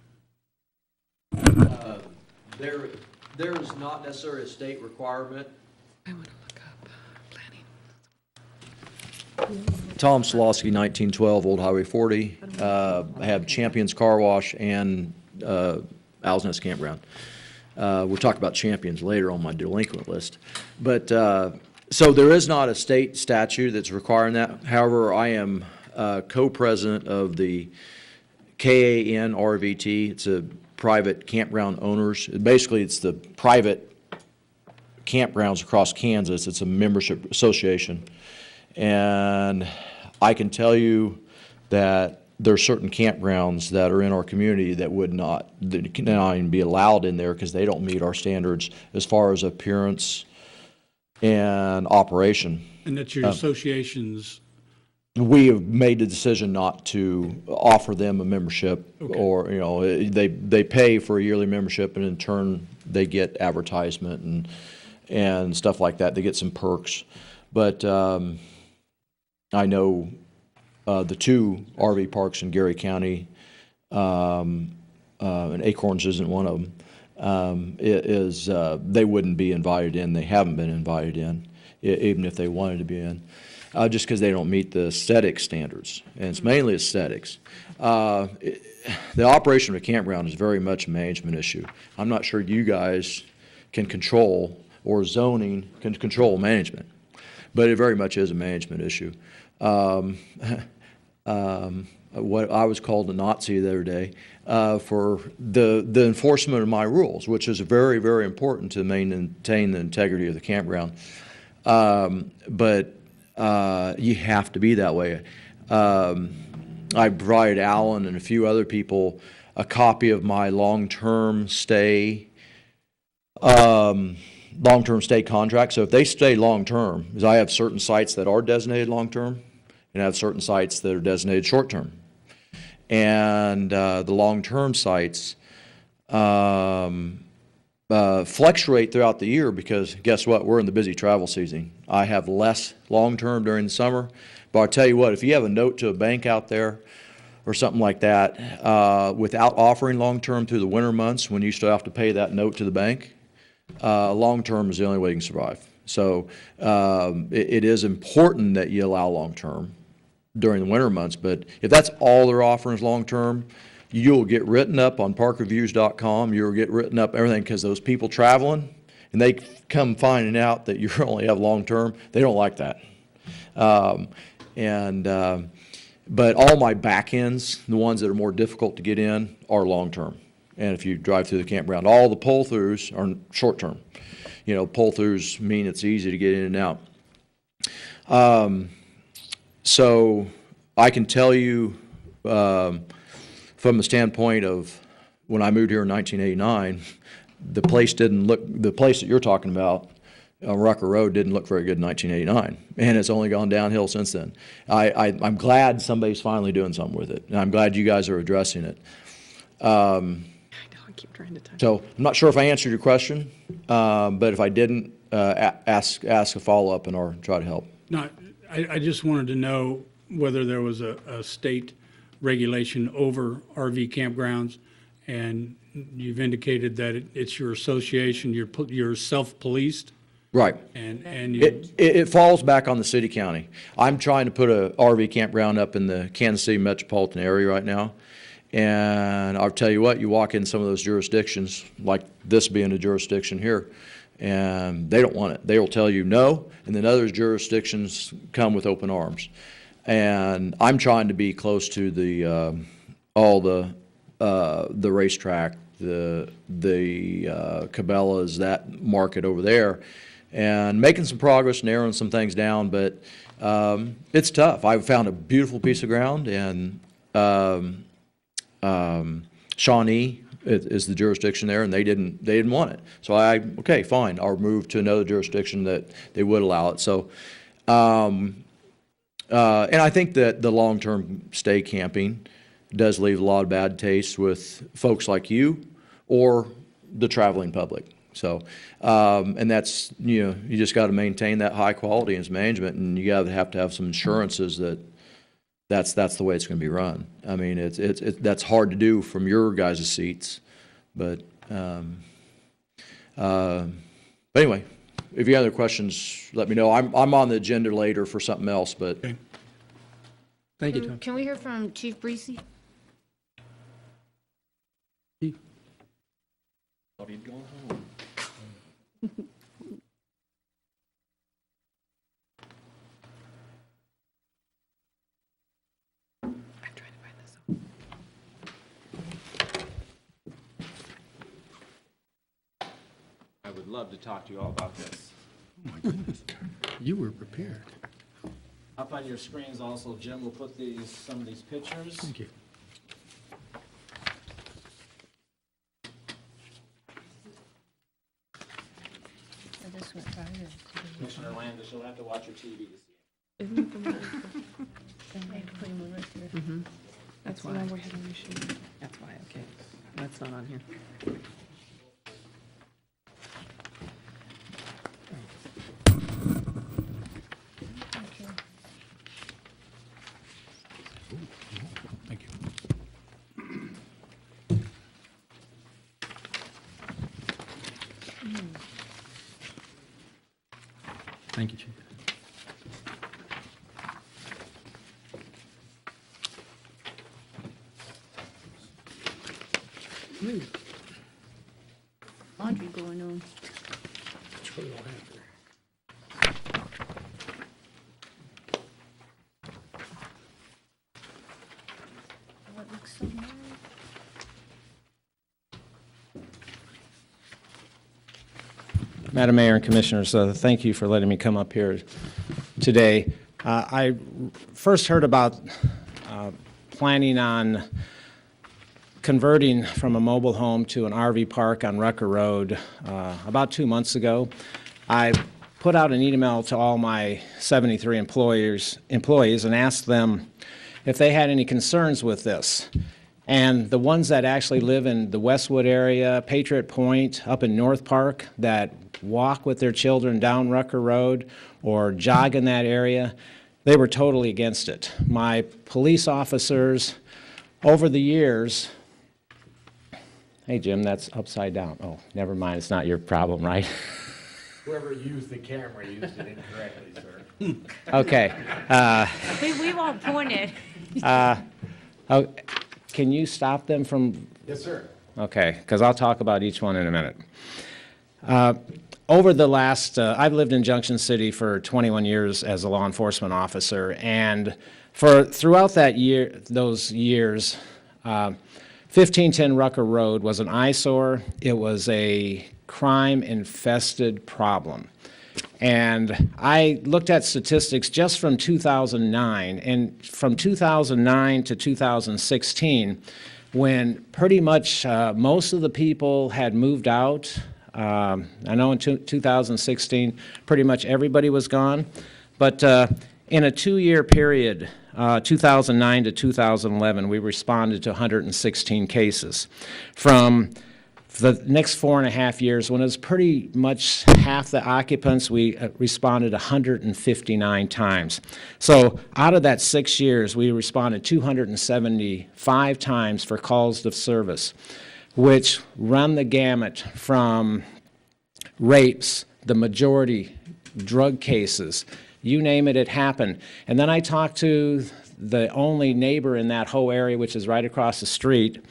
There is not necessarily a state requirement. I want to look up planning. Tom Solosky, 1912, Old Highway 40. I have Champions Car Wash and Owl's Nest Campground. We'll talk about Champions later on my delinquent list. But, so there is not a state statute that's requiring that. However, I am co-president of the KAN RVT. It's a private campground owners. Basically, it's the private campgrounds across Kansas. It's a membership association. And I can tell you that there are certain campgrounds that are in our community that that cannot even be allowed in there because they don't meet our standards as far as appearance and operation. And that your associations, We have made the decision not to offer them a membership, or, you know, they pay for a yearly membership, and in turn, they get advertisement and stuff like that. They get some perks. But I know the two RV parks in Gary County, and Acorns isn't one of them, they wouldn't be invited in. They haven't been invited in, even if they wanted to be in. Just because they don't meet the aesthetic standards, and it's mainly aesthetics. The operation of a campground is very much a management issue. I'm not sure you guys can control, or zoning can control management, but it very much is a management issue. What I was called a Nazi the other day for the enforcement of my rules, which is very, very important to maintain the integrity of the campground. But you have to be that way. I provided Alan and a few other people a copy of my long-term stay contract. So if they stay long-term, because I have certain sites that are designated long-term, and I have certain sites that are designated short-term. And the long-term sites fluctuate throughout the year because guess what? We're in the busy travel season. I have less long-term during the summer, but I'll tell you what, if you have a note to a bank out there or something like that, without offering long-term through the winter months when you still have to pay that note to the bank, long-term is the only way you can survive. So it is important that you allow long-term during the winter months, but if that's all they're offering is long-term, you'll get written up on parkreviews.com, you'll get written up everything, because those people traveling, and they come finding out that you only have long-term, they don't like that. But all my back ends, the ones that are more difficult to get in, are long-term. And if you drive through the campground, all the pull-throughs are short-term. You know, pull-throughs mean it's easy to get in and out. So I can tell you from the standpoint of when I moved here in 1989, the place that you're talking about on Rucker Road didn't look very good in 1989, and it's only gone downhill since then. I'm glad somebody's finally doing something with it, and I'm glad you guys are addressing it. I keep trying to type. So I'm not sure if I answered your question, but if I didn't, ask a follow-up and or try to help. no, I just wanted to know whether there was a state regulation over RV campgrounds, and you've indicated that it's your association, you're self-policed. Right. And you, It falls back on the city county. I'm trying to put a RV campground up in the Kansas City metropolitan area right now. And I'll tell you what, you walk in some of those jurisdictions, like this being a jurisdiction here, and they don't want it. They will tell you no, and then other jurisdictions come with open arms. And I'm trying to be close to all the racetrack, the Cabela's, that market over there, and making some progress, narrowing some things down, but it's tough. I've found a beautiful piece of ground, and Shawnee is the jurisdiction there, and they didn't want it. So okay, fine, I'll move to another jurisdiction that they would allow it. So, and I think that the long-term stay camping does leave a lot of bad taste with folks like you or the traveling public. So, and that's, you just got to maintain that high quality as management, and you have to have some assurances that that's the way it's going to be run. I mean, that's hard to do from your guys' seats, but anyway, if you have other questions, let me know. I'm on the agenda later for something else, but. okay. Thank you, Tom. Can we hear from Chief Breesy? Thought he'd gone home. I'm trying to find this. I would love to talk to you all about this. Oh, my goodness. You were prepared. Up on your screens also, Jim will put some of these pictures. Thank you. Commissioner Landis, you'll have to watch your TV to see it. Isn't it the one? That's why. we're having issue. That's why, okay. That's not on here. Thank you. Thank you, Chief. Laundry going on. That looks so nice. Madam Mayor and Commissioners, thank you for letting me come up here today. I first heard about planning on converting from a mobile home to an RV park on Rucker Road about 2 months ago. I put out an email to all my 73 employees and asked them if they had any concerns with this. And the ones that actually live in the Westwood area, Patriot Point, up in North Park, that walk with their children down Rucker Road or jog in that area, they were totally against it. My police officers, over the years, hey, Jim, that's upside down. Oh, never mind, it's not your problem, right? Whoever used the camera used it incorrectly, sir. Okay. We won't point it. Oh, can you stop them from? Yes, sir. Okay, because I'll talk about each one in a minute. Over the last, I've lived in Junction City for 21 years as a law enforcement officer, and throughout those years, 1510 Rucker Road was an eyesore. It was a crime-infested problem. And I looked at statistics just from 2009, and from 2009 to 2016, when pretty much most of the people had moved out. I know in 2016, pretty much everybody was gone. But in a 2-year period, 2009 to 2011, we responded to 116 cases. From the next 4.5 years, when it was pretty much half the occupants, we responded 159 times. So out of that 6 years, we responded 275 times for calls of service, which run the gamut from rapes, the majority, drug cases, you name it, it happened. And then I talked to the only neighbor in that whole area, which is right across the street,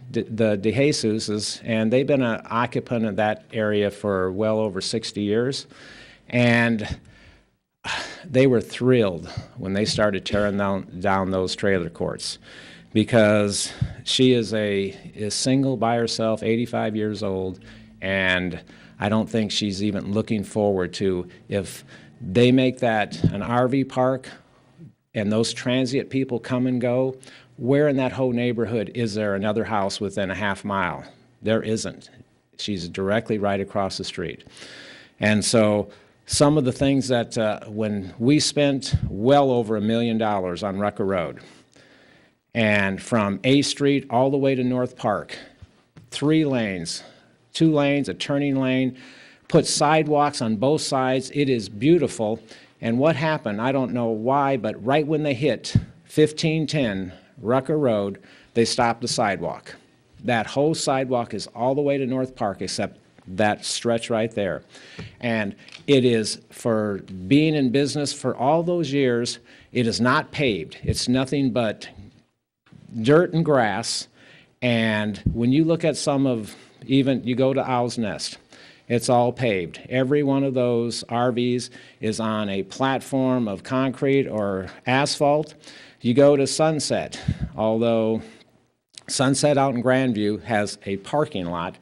the DeJesus's, and they've been an occupant of that area for well over 60 years. And they were thrilled when they started tearing down those trailer courts, because she is single by herself, 85 years old, and I don't think she's even looking forward to, if they make that an RV park and those transient people come and go, where in that whole neighborhood is there another house within a half mile? There isn't. She's directly right across the street. And so some of the things that when we spent well over $1 million on Rucker Road, and from A Street all the way to North Park, 3 lanes, 2 lanes, a turning lane, put sidewalks on both sides. It is beautiful. And what happened, I don't know why, but right when they hit 1510 Rucker Road, they stopped the sidewalk. That whole sidewalk is all the way to North Park except that stretch right there. And it is, for being in business for all those years, it is not paved. It's nothing but dirt and grass. And when you look at some of, even you go to Owl's Nest, it's all paved. Every one of those RVs is on a platform of concrete or asphalt. You go to Sunset, although Sunset out in Grandview has a parking lot,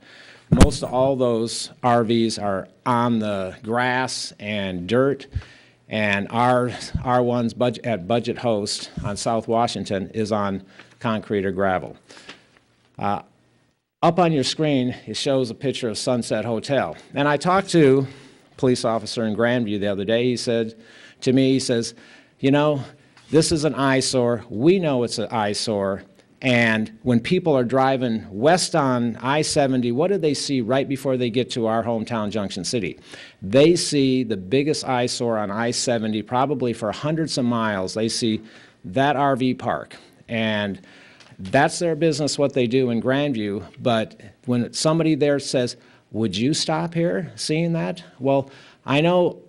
most of all those RVs are on the grass and dirt, and our ones at Budget Host on South Washington is on concrete or gravel. Up on your screen, it shows a picture of Sunset Hotel. And I talked to a police officer in Grandview the other day. He said to me, he says, you know, this is an eyesore. We know it's an eyesore. And when people are driving west on I-70, what do they see right before they get to our hometown, Junction City? They see the biggest eyesore on I-70, probably for hundreds of miles. They see that RV park. And that's their business, what they do in Grandview. But when somebody there says, would you stop here seeing that? Well, I know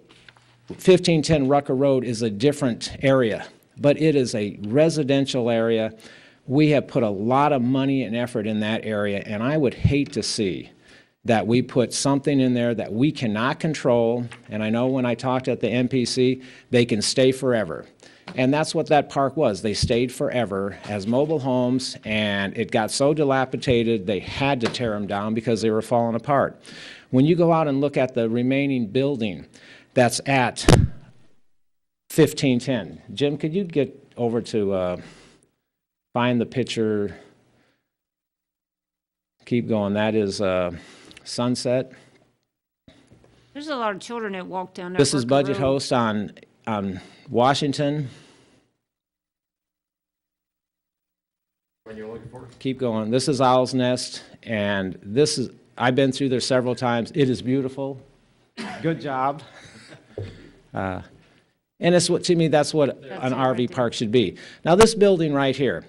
1510 Rucker Road is a different area, but it is a residential area. We have put a lot of money and effort in that area, and I would hate to see that we put something in there that we cannot control. And I know when I talked at the MPC, they can stay forever. And that's what that park was. They stayed forever as mobile homes, and it got so dilapidated they had to tear them down because they were falling apart. When you go out and look at the remaining building that's at 1510, Jim, could you get over to find the picture? Keep going. That is Sunset. There's a lot of children that walk down that This is Rucker Budget Road. Host on Washington. When you're looking for? Keep going. This is Owl's Nest, and this is, I've been through there several times. It is beautiful. Good job. And it's what, to me, that's what an RV park should be. Now, this building right here,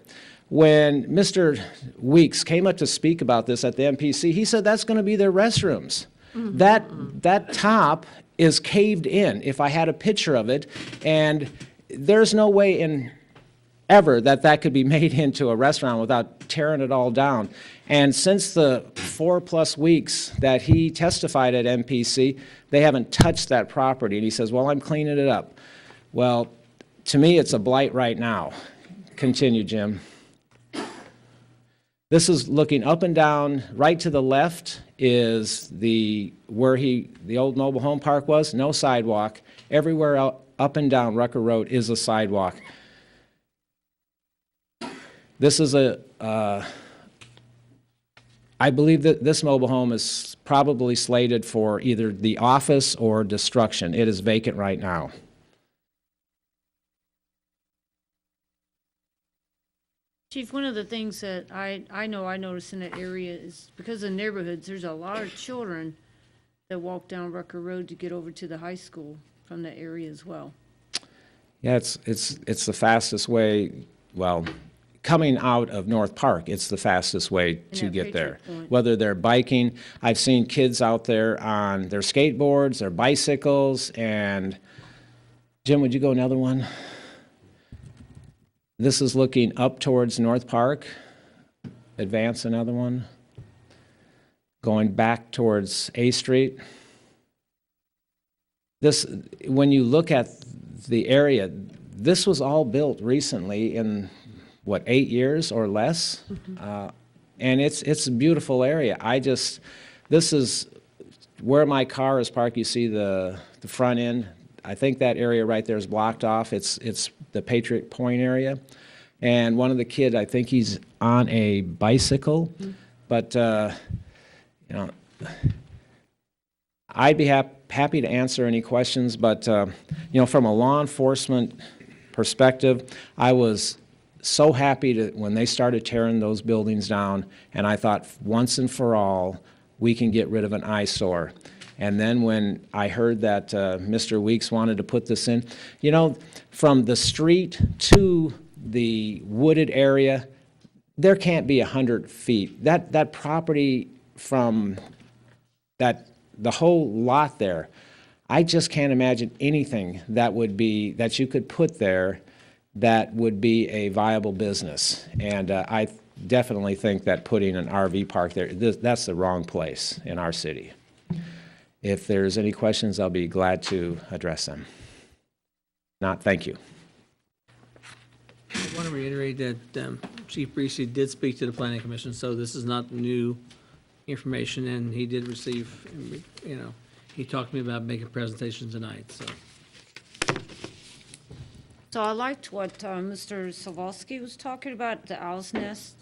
when Mr. Weeks came up to speak about this at the MPC, he said that's going to be their restrooms. That top is caved in, if I had a picture of it, and there's no way in ever that could be made into a restaurant without tearing it all down. And since the 4+ weeks that he testified at MPC, they haven't touched that property. And he says, well, I'm cleaning it up. Well, to me, it's a blight right now. Continue, Jim. This is looking up and down. Right to the left is where the old mobile home park was. No sidewalk. Everywhere up and down Rucker Road is a sidewalk. This is I believe that this mobile home is probably slated for either the office or destruction. It is vacant right now. Chief, one of the things that I know I notice in that area is because of neighborhoods, there's a lot of children that walk down Rucker Road to get over to the high school from that area as well. Yeah, it's the fastest way, well, coming out of North Park, it's the fastest way to get there. Whether they're biking, I've seen kids out there on their skateboards, their bicycles, and Jim, would you go another one? This is looking up towards North Park. Advance another one. Going back towards A Street. This, when you look at the area, this was all built recently in, what, 8 years or less? And it's a beautiful area. This is where my car is parked. You see the front end. I think that area right there is blocked off. It's the Patriot Point area. And one of the kids, I think he's on a bicycle. But, you know, I'd be happy to answer any questions. But, you know, from a law enforcement perspective, I was so happy when they started tearing those buildings down. And I thought, once and for all, we can get rid of an eyesore. And then when I heard that Mr. Weeks wanted to put this in, you know, from the street to the wooded area, there can't be 100 feet. That property from the whole lot there, I just can't imagine anything that you could put there that would be a viable business. And I definitely think that putting an RV park there, that's the wrong place in our city. If there's any questions, I'll be glad to address them. Not, thank you. I want to reiterate that Chief Breesy did speak to the Planning Commission, so this is not new information, and he did receive, you know, he talked to me about making presentations tonight, so. So I liked what Mr. Savalsky was talking about, the owl's nest.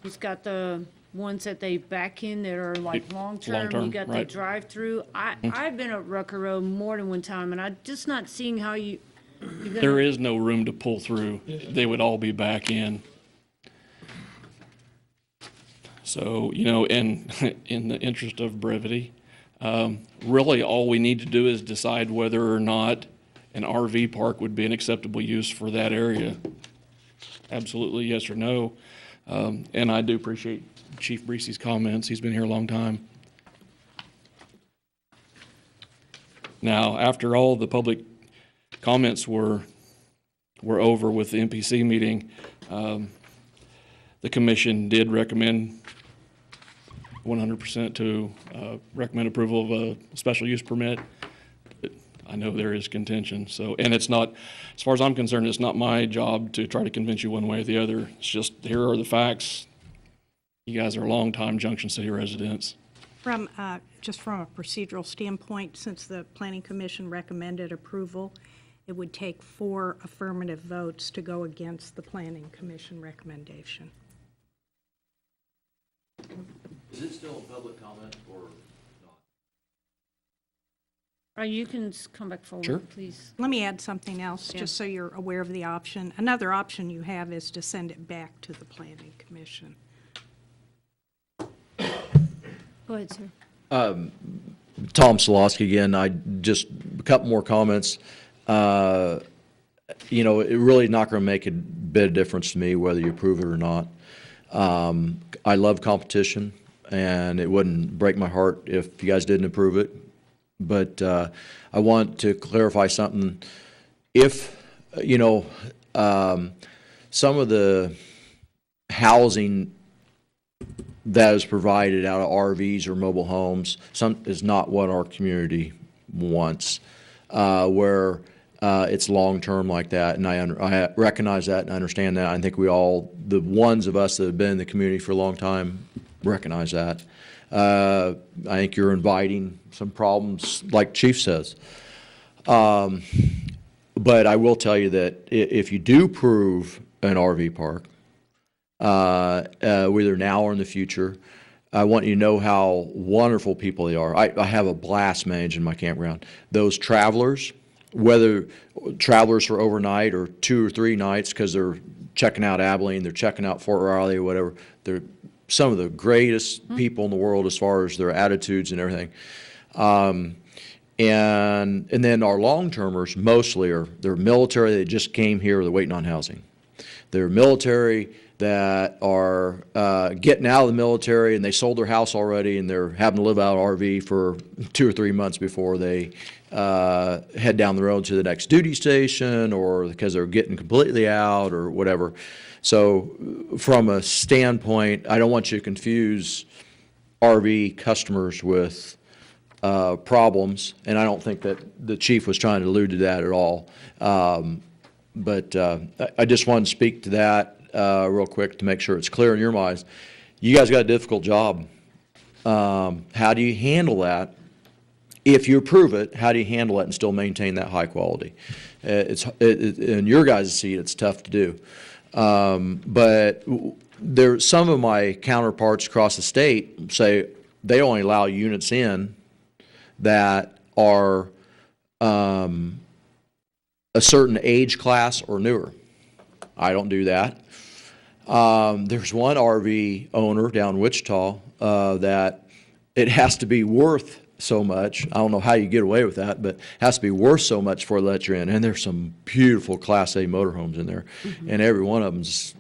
He's got the ones that they back in that are like long-term. You Long-term, got the right. drive-through. I've been up Rucker Road more than one time, and I'm just not seeing how you're gonna. There is no room to pull through. They would all be back in. So, you know, in the interest of brevity, really all we need to do is decide whether or not an RV park would be an acceptable use for that area. Absolutely, yes or no. And I do appreciate Chief Breesy's comments. He's been here a long time. Now, after all the public comments were over with the MPC meeting, the commission did recommend 100% to recommend approval of a special use permit. I know there is contention, so, and it's not, as far as I'm concerned, it's not my job to try to convince you one way or the other. It's just, here are the facts. You guys are longtime Junction City residents. Just from a procedural standpoint, since the Planning Commission recommended approval, it would take 4 affirmative votes to go against the Planning Commission recommendation. Is it still a public comment or not? You can come back forward, Sure. please. Let me add something else, just so you're aware of the option. Another option you have is to send it back to the Planning Commission. Go ahead, sir. Tom Solosky again. Just a couple more comments. You know, it really not going to make a bit of difference to me whether you approve it or not. I love competition, and it wouldn't break my heart if you guys didn't approve it. But I want to clarify something. If, you know, some of the housing that is provided out of RVs or mobile homes is not what our community wants, where it's long-term like that. And I recognize that and I understand that. I think we all, the ones of us that have been in the community for a long time, recognize that. I think you're inviting some problems, like Chief says. But I will tell you that if you do approve an RV park, whether now or in the future, I want you to know how wonderful people they are. I have a blast managing my campground. Those travelers, whether travelers for overnight or 2 or 3 nights because they're checking out Abilene, they're checking out Fort Riley or whatever, they're some of the greatest people in the world as far as their attitudes and everything. And then our long-termers mostly they're military, they just came here, they're waiting on housing. They're military that are getting out of the military and they sold their house already and they're having to live out RV for 2 or 3 months before they head down the road to the next duty station, or because they're getting completely out or whatever. So from a standpoint, I don't want you to confuse RV customers with problems, and I don't think that the chief was trying to allude to that at all. But I just wanted to speak to that real quick to make sure it's clear in your minds. You guys got a difficult job. How do you handle that? If you approve it, how do you handle it and still maintain that high quality? In your guys' seat, it's tough to do. But some of my counterparts across the state say they only allow units in that are a certain age class or newer. I don't do that. There's one RV owner down in Wichita that it has to be worth so much. I don't know how you get away with that, but it has to be worth so much before they let you in. And there's some beautiful Class A motorhomes in there, and every one of them's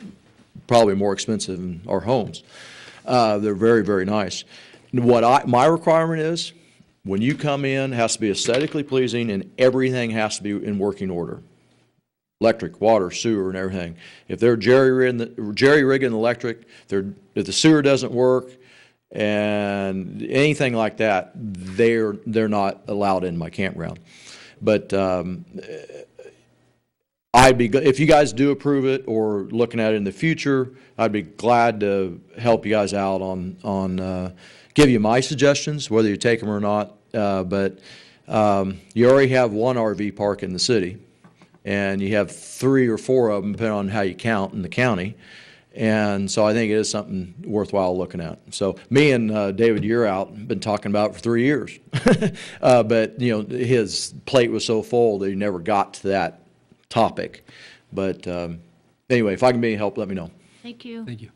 probably more expensive than our homes. They're very, very nice. My requirement is, when you come in, it has to be aesthetically pleasing, and everything has to be in working order. Electric, water, sewer, and everything. If they're jerry-rigging electric, if the sewer doesn't work, and anything like that, they're not allowed in my campground. But if you guys do approve it or looking at it in the future, I'd be glad to help you guys out on give you my suggestions, whether you take them or not. But you already have one RV park in the city, and you have 3 or 4 of them, depending on how you count in the county. And so I think it is something worthwhile looking at. So me and David Yearout been talking about it for 3 years. But, you know, his plate was so full that he never got to that topic. But anyway, if I can be any help, let me know. Thank you. Thank you.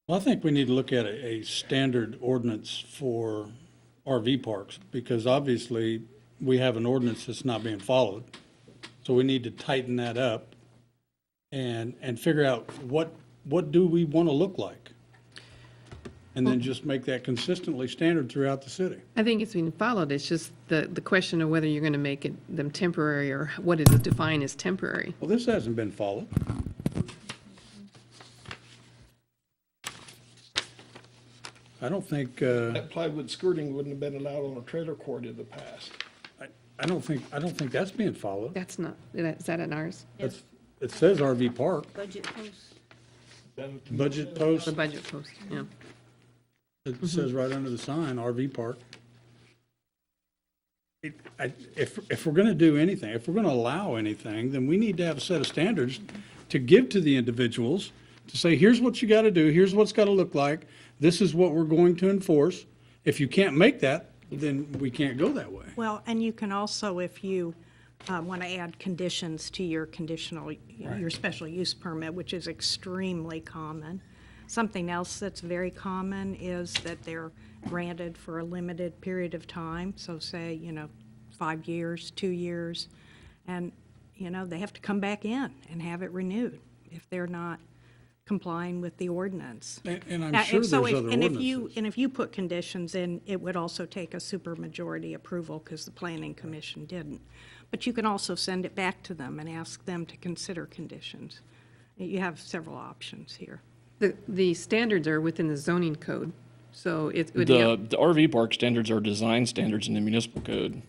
Well, I think we need to look at a standard ordinance for RV parks, because obviously we have an ordinance that's not being followed. So we need to tighten that up and figure out what do we want to look like? And then just make that consistently standard throughout the city. I think it's being followed. It's just the question of whether you're going to make them temporary or what is defined as temporary. Well, this hasn't been followed. I don't think, That plywood skirting wouldn't have been allowed on a trailer court in the past. I don't think that's being followed. That's not, is that in ours? That's, it says RV park, Budget post. budget post, The budget post, yeah. it says right under the sign, RV park. If we're gonna do anything, if we're gonna allow anything, then we need to have a set of standards to give to the individuals, to say, here's what you gotta do, here's what's gotta look like, this is what we're going to enforce. If you can't make that, then we can't go that way. Well, and you can also, if you want to add conditions to your your special use permit, which is extremely common. Something else that's very common is that they're granted for a limited period of time. So say, 5 years, 2 years, and, they have to come back in and have it renewed if they're not complying with the ordinance. And I'm sure there's other ordinances. And if you put conditions in, it would also take a supermajority approval because the planning commission didn't. But you can also send it back to them and ask them to consider conditions. You have several options here. The standards are within the zoning code, so it would The RV park standards are design standards in the municipal code.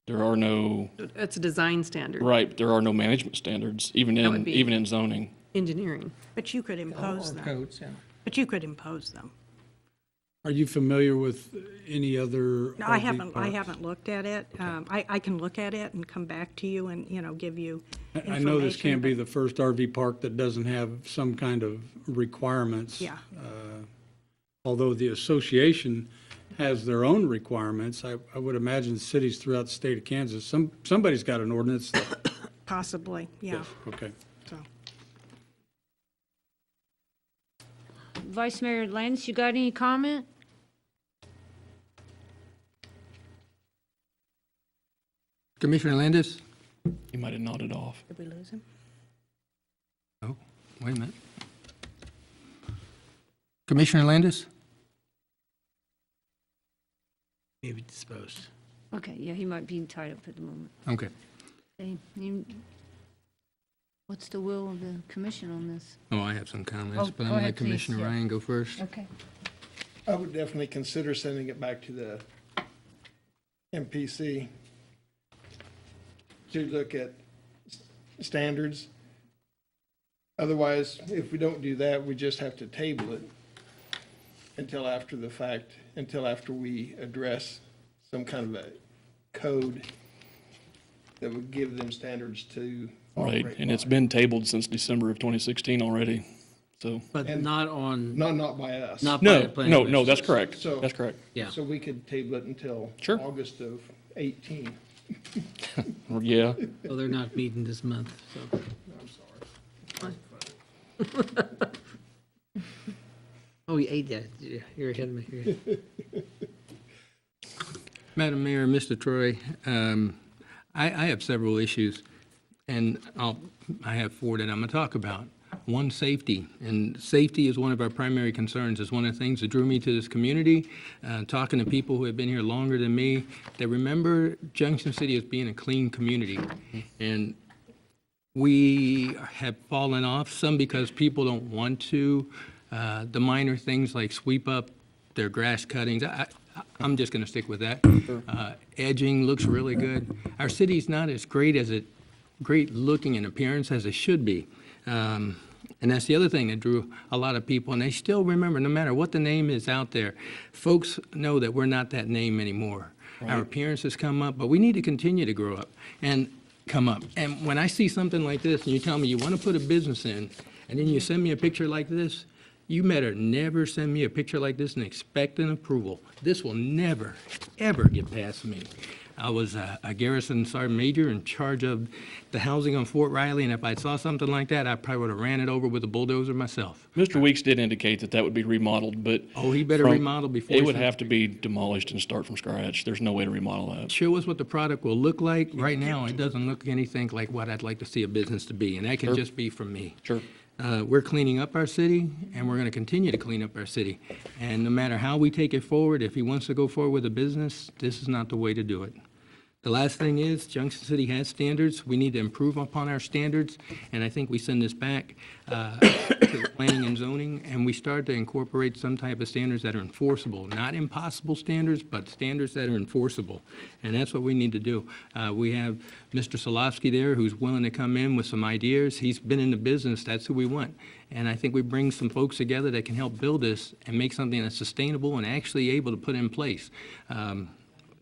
There are no, it's a design standard. right, there are no management standards, even That would in, be- even in zoning. Engineering. But you could impose them. Codes, yeah. But you could impose them. Are you familiar with any other No, I RV parks? haven't looked at it. I can look at it and come back to you and, give you information. I know this can't be but- the first RV park that doesn't have some kind of requirements. Yeah. Although the association has their own requirements, I would imagine cities throughout the state of Kansas, somebody's got an ordinance that, Possibly, yeah, okay. so. Vice Mayor Lance, you got any comment? Commissioner Landis? He might have nodded off. Did we lose him? Oh, wait a minute. Commissioner Landis? Maybe disposed. Okay, yeah, he might be tied up at the moment. Okay. Okay, what's the will of the commission on this? Oh, I have some comments, Oh, but I'm go going to ahead, let please, Commissioner yeah. Ryan go first. Okay. I would definitely consider sending it back to the MPC to look at standards. Otherwise, if we don't do that, we just have to table it until after the fact, until after we address some kind of a code that would give them standards to Right, operate and it's by. been tabled since December of 2016 already, so. But And- not on, Not by us. not by the No, planning no, commission. that's correct. So- That's correct. Yeah. So we could table it until Sure. August of 18. Yeah, Well, they're not meeting this month, so. I'm sorry. Oh, you ate that. You're ahead of me. Madam Mayor, Mr. Troy, I have several issues, and I have 4 that I'm going to talk about. One, safety, and safety is one of our primary concerns. It's one of the things that drew me to this community, talking to people who have been here longer than me, that remember Junction City as being a clean community. And we have fallen off, some because people don't want to. The minor things like sweep up their grass cuttings, I'm just going to stick with that. Edging looks really good. Our city's not as great as it great looking in appearance as it should be. And that's the other thing that drew a lot of people, and they still remember, no matter what the name is out there, folks know that we're not that name anymore. Our appearance has come up, but we need to continue to grow up and come up. And when I see something like this, and you tell me you want to put a business in, and then you send me a picture like this, you better never send me a picture like this and expect an approval. This will never, ever get past me. I was a garrison sergeant major in charge of the housing on Fort Riley, and if I saw something like that, I probably would have ran it over with a bulldozer myself. Mr. Weeks did indicate that that would be remodeled, but. Oh, he better remodel before. It would have to be demolished and start from scratch. There's no way to remodel that. Show us what the product will look like. Right now, it doesn't look anything like what I'd like to see a business to be, and that can just be from me. Sure. We're cleaning up our city, and we're going to continue to clean up our city. And no matter how we take it forward, if he wants to go forward with a business, this is not the way to do it. The last thing is, Junction City has standards. We need to improve upon our standards, and I think we send this back to the planning and zoning, and we start to incorporate some type of standards that are enforceable. Not impossible standards, but standards that are enforceable, and that's what we need to do. We have Mr. Solofsky there who's willing to come in with some ideas. He's been in the business. That's who we want. And I think we bring some folks together that can help build this and make something that's sustainable and actually able to put in place.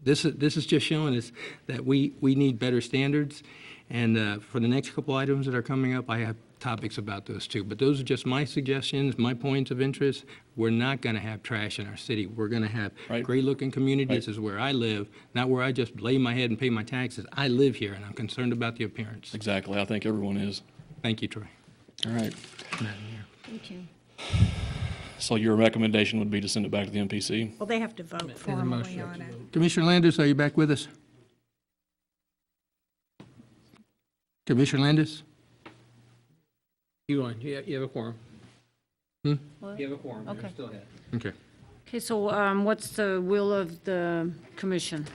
This is just showing us that we need better standards, and for the next couple items that are coming up, I have topics about those too. But those are just my suggestions, my points of interest. We're not going to have trash in our city. We're going to have great-looking communities. This is where I live, not where I just lay my head and pay my taxes. I live here, and I'm concerned about the appearance. Exactly. I think everyone is. Thank you, Troy. All right. Thank you. So your recommendation would be to send it back to the MPC? Well, they have to vote formally on it. Commissioner Landis, are you back with us? Commissioner Landis? You have a quorum. Hmm? You have a quorum. You're Okay. still ahead. Okay. Okay, so what's the will of the commission?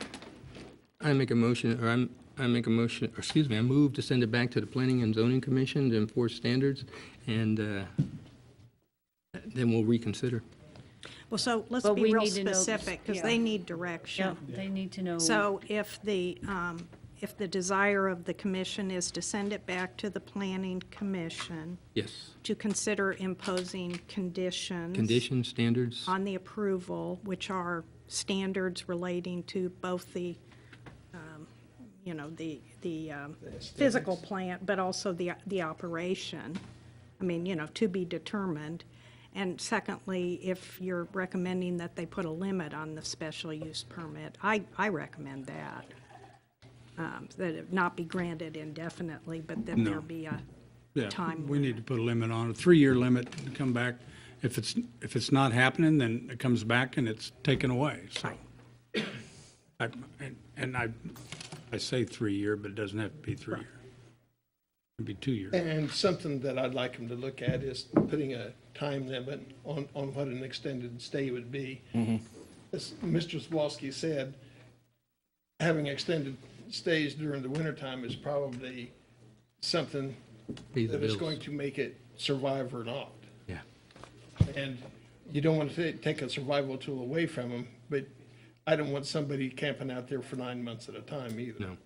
I make a motion, or I make a motion, or excuse me, I move to send it back to the Planning and Zoning Commission to enforce standards, and then we'll reconsider. Well, so let's But be we real need to know this- specific, because yeah. they need direction. Yeah, they need to know. So if the desire of the commission is to send it back to the planning commission Yes. to consider imposing conditions. Conditions, standards, On the approval, which are standards relating to both the, physical plant, but also the operation. I mean, to be determined. And secondly, if you're recommending that they put a limit on the special use permit, I recommend that. That it not be granted indefinitely, but that there be a Yeah, time we need to put a limit on it, 3-year limit, and come back. If it's not happening, then it comes back and it's taken away, so. I say 3-year, but it doesn't have to be 3-year. It'd be 2 years. And something that I'd like them to look at is putting a time limit on what an extended stay would be. As Mr. Zwolski said, having extended stays during the wintertime is probably something pay the that is bills. going to make it survive or not. Yeah. And you don't want to take a survival tool away from them, but I don't want somebody camping out there for 9 months at a time either. No.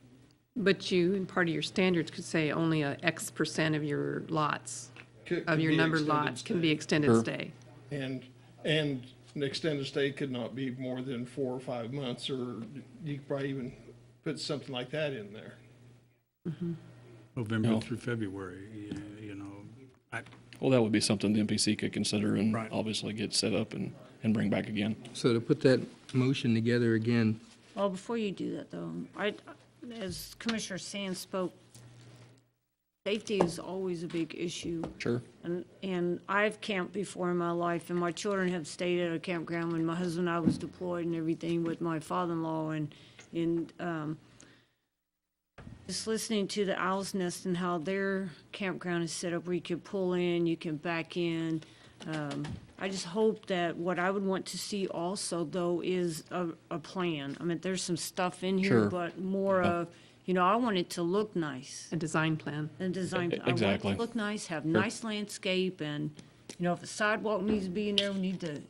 But you, in part of your standards, could say only a X percent of your lots, Could of your be numbered extended lots can stay. be extended Sure. stay. And an extended stay could not be more than 4 or 5 months, or you could probably even put something like that in there. November No. through February, Well, that would be something the MPC could consider and Right. obviously get set up and bring back again. So to put that motion together again, Well, before you do that, though, as Commissioner Sands spoke, safety is always a big issue. Sure. And I've camped before in my life, and my children have stayed at a campground when my husband and I was deployed and everything with my father-in-law, and just listening to the Owl's Nest and how their campground is set up where you can pull in, you can back in. I just hope that what I would want to see also, though, is a plan. I mean, there's some stuff in here, Sure. but more of, I want it to look nice. A design plan. And design, I want it Exactly. to look nice, have nice landscape, and, if a sidewalk needs to be in there, we need to,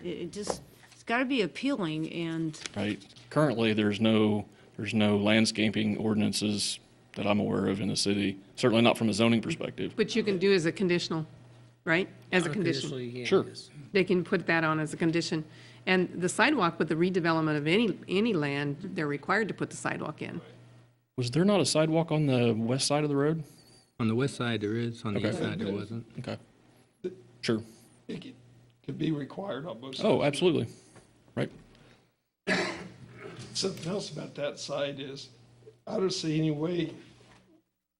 it's gotta be appealing, and, Right. Currently, there's no landscaping ordinances that I'm aware of in the city, certainly not from a zoning perspective. Which you can do as a conditional, right? As a condition. Unconditionally, yeah, Sure. yes. They can put that on as a condition. And the sidewalk with the redevelopment of any land, they're required to put the sidewalk in. Was there not a sidewalk on the west side of the road? On the west side there is, on the Okay. east side there wasn't. Okay. Sure. It could be required on both sides. Oh, absolutely. Right. Something else about that side is, I don't see any way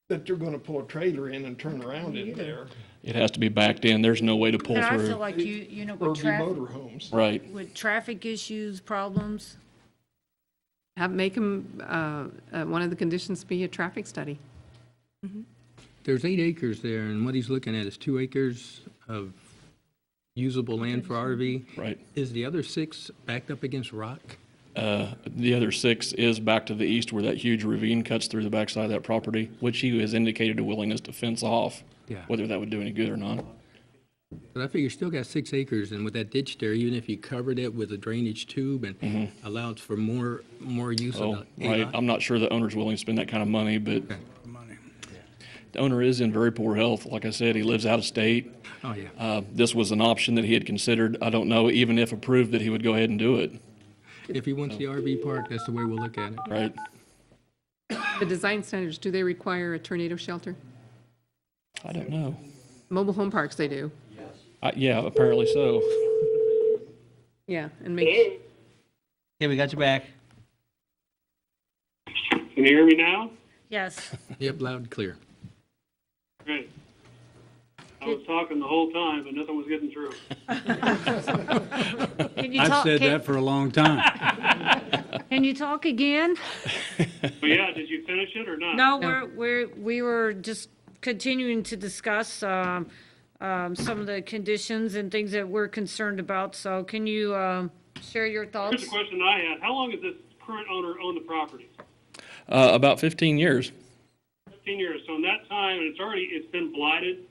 that they're gonna pull a trailer in and turn around in there, It has to be backed in. There's no way to pull And I through. feel like you know, or with be traffic, motorhomes. Right. with traffic issues, problems, Make them, one of the conditions be a traffic study. There's 8 acres there, and what he's looking at is 2 acres of usable land for RV. Right. Is the other 6 backed up against rock? The other 6 is back to the east where that huge ravine cuts through the backside of that property, which he has indicated a willingness to fence off. Yeah. Whether that would do any good or not. But I figure you still got 6 acres, and with that ditch there, even if you covered it with a drainage tube and allowed for more use Oh, of the right. I'm not sure the owner's willing to spend that kind of money, but the owner is in very poor health. Like I said, he lives out of state. Oh, yeah. This was an option that he had considered. I don't know, even if approved, that he would go ahead and do it. If he wants the RV park, that's the way we'll look at it. Right. The design standards, do they require a tornado shelter? I don't know. Mobile home parks, they do. Yeah, apparently so. Yeah, and make, Hey, we got you back. Can you hear me now? yes. Yep, loud and clear. Great. I was talking the whole time, but nothing was getting through. Can you I've talk, said that for a long time. can you talk again? But yeah, did you finish it or not? No, we were just continuing to discuss, some of the conditions and things that we're concerned about, so can you, share your Here's thoughts? the question I had. How long has this current owner owned the property? About 15 years. 15 years. So in that time, and it's been blighted,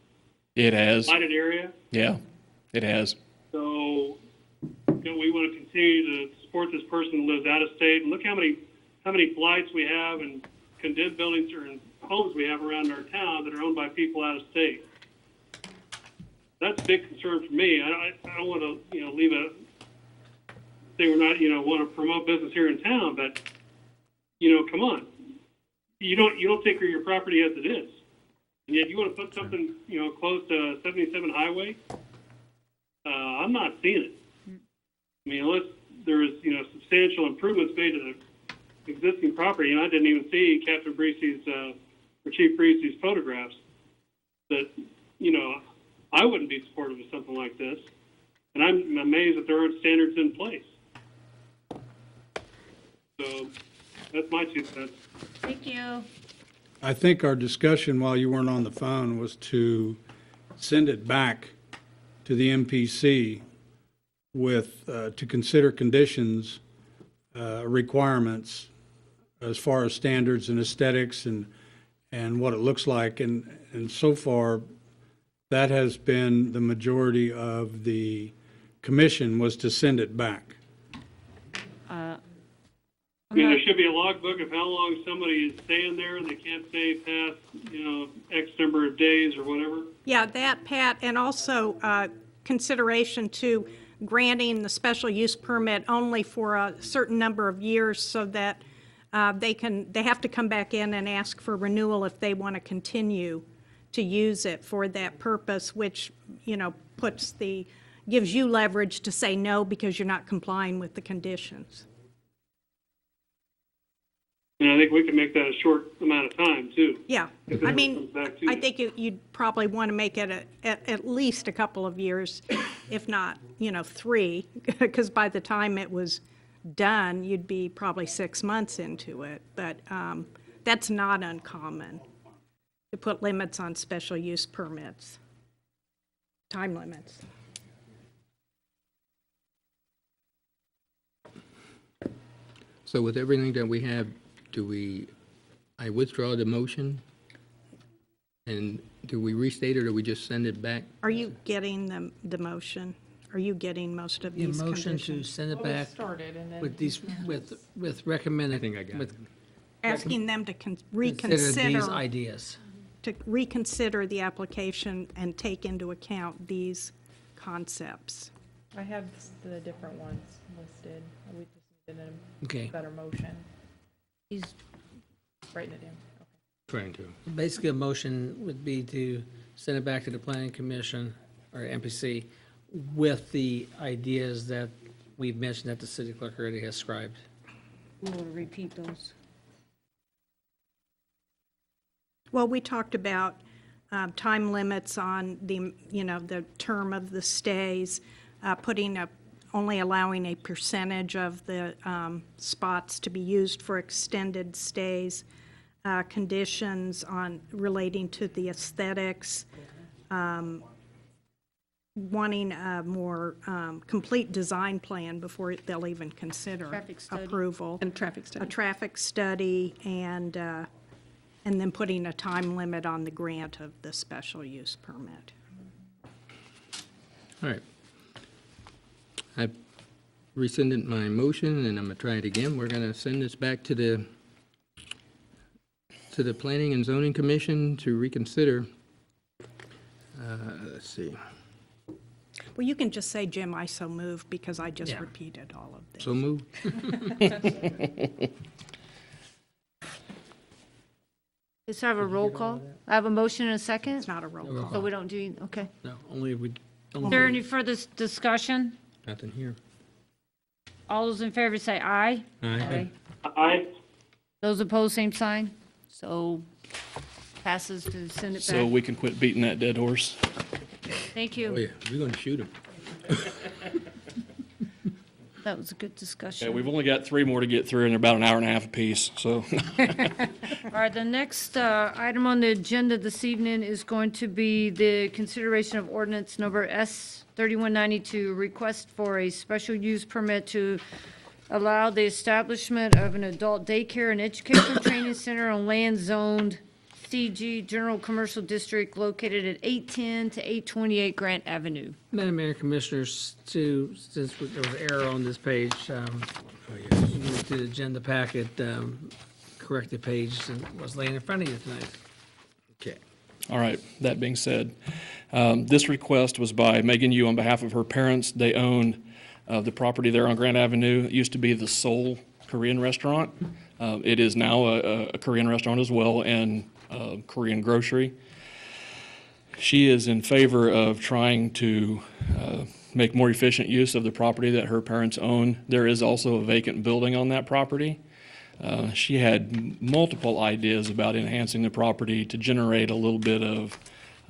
It has. blighted area. Yeah, it has. So, we want to continue to support this person who lives out of state. And look how many blights we have and condemned buildings or homes we have around our town that are owned by people out of state. That's a big concern for me. I don't want to, say we're not, want to promote business here in town, but, come on. You don't take care of your property as it is. And yet you want to put something, close to 77 Highway? I'm not seeing it. I mean, unless there's, substantial improvements made to the existing property, and I didn't even see Captain Breesy's, or Chief Breesy's photographs, that, I wouldn't be supportive of something like this. And I'm amazed that there aren't standards in place. So that's my 2 cents. Thank you. I think our discussion while you weren't on the phone was to send it back to the MPC with, to consider conditions, requirements as far as standards and aesthetics and what it looks like. And so far, that has been the majority of the commission, was to send it back. I mean, there should be a logbook of how long somebody is staying there, and they can't stay past, X number of days or whatever. Yeah, that, Pat, and also consideration to granting the special use permit only for a certain number of years so that they have to come back in and ask for renewal if they want to continue to use it for that purpose, which, gives you leverage to say no because you're not complying with the conditions. And I think we can make that a short amount of time, too. Yeah, If it I ever mean, comes back to I you. think you'd probably want to make it at least a couple of years, if not, 3, because by the time it was done, you'd be probably 6 months into it. But that's not uncommon, to put limits on special use permits, time limits. So with everything that we have, I withdraw the motion? And do we restate it, or we just send it back? Are you getting the motion? Are you getting most of these Motion to conditions? send it back started and then. with these, with recommended. I think I got it. asking them to Consider reconsider, these ideas. to reconsider the application and take into account these concepts. I have the different ones listed. We just needed Okay. a better motion. He's Writing it down. Trying to. Basically, a motion would be to send it back to the planning commission or MPC with the ideas that we've mentioned that the city clerk already has scribed. We'll repeat those. Well, we talked about time limits on the, the term of the stays, only allowing a percentage of the spots to be used for extended stays, conditions on relating to the aesthetics, wanting a more complete design plan before they'll even consider Traffic study. approval. And traffic study. A traffic study and then putting a time limit on the grant of the special use permit. All right. I rescinded my motion, and I'm going to try it again. We're going to send this back to the Planning and Zoning Commission to reconsider. Let's see. Well, you can just say, Jim, I so move, because I just Yeah. repeated all of this. So moved. Let's have a roll call. I have a motion and a second, It's not a roll Roll call. so we don't do, okay. No, only we, Is there any further discussion? Nothing here. All those in favor say aye. Aye. Aye. Those opposed, same sign. So passes to send it So back. we can quit beating that dead horse. Thank Oh, you. yeah, we're going to shoot him. That was a good Yeah, discussion. we've only got 3 more to get through, and they're about an hour and a half apiece, so. All right, the next item on the agenda this evening is going to be the consideration of ordinance number S 3192, request for a special use permit to allow the establishment of an adult daycare and educational training center on land zoned CG General Commercial District located at 810 to 828 Grant Avenue. Madam Mayor, Commissioners, since there was error on this page, move to the agenda packet, correct the page that was laying in front of you tonight. Okay. All right, that being said, this request was by Megan Yu on behalf of her parents. They own the property there on Grant Avenue. It used to be the Seoul Korean restaurant. It is now a Korean restaurant as well, and Korean grocery. She is in favor of trying to make more efficient use of the property that her parents own. There is also a vacant building on that property. She had multiple ideas about enhancing the property to generate a little bit of,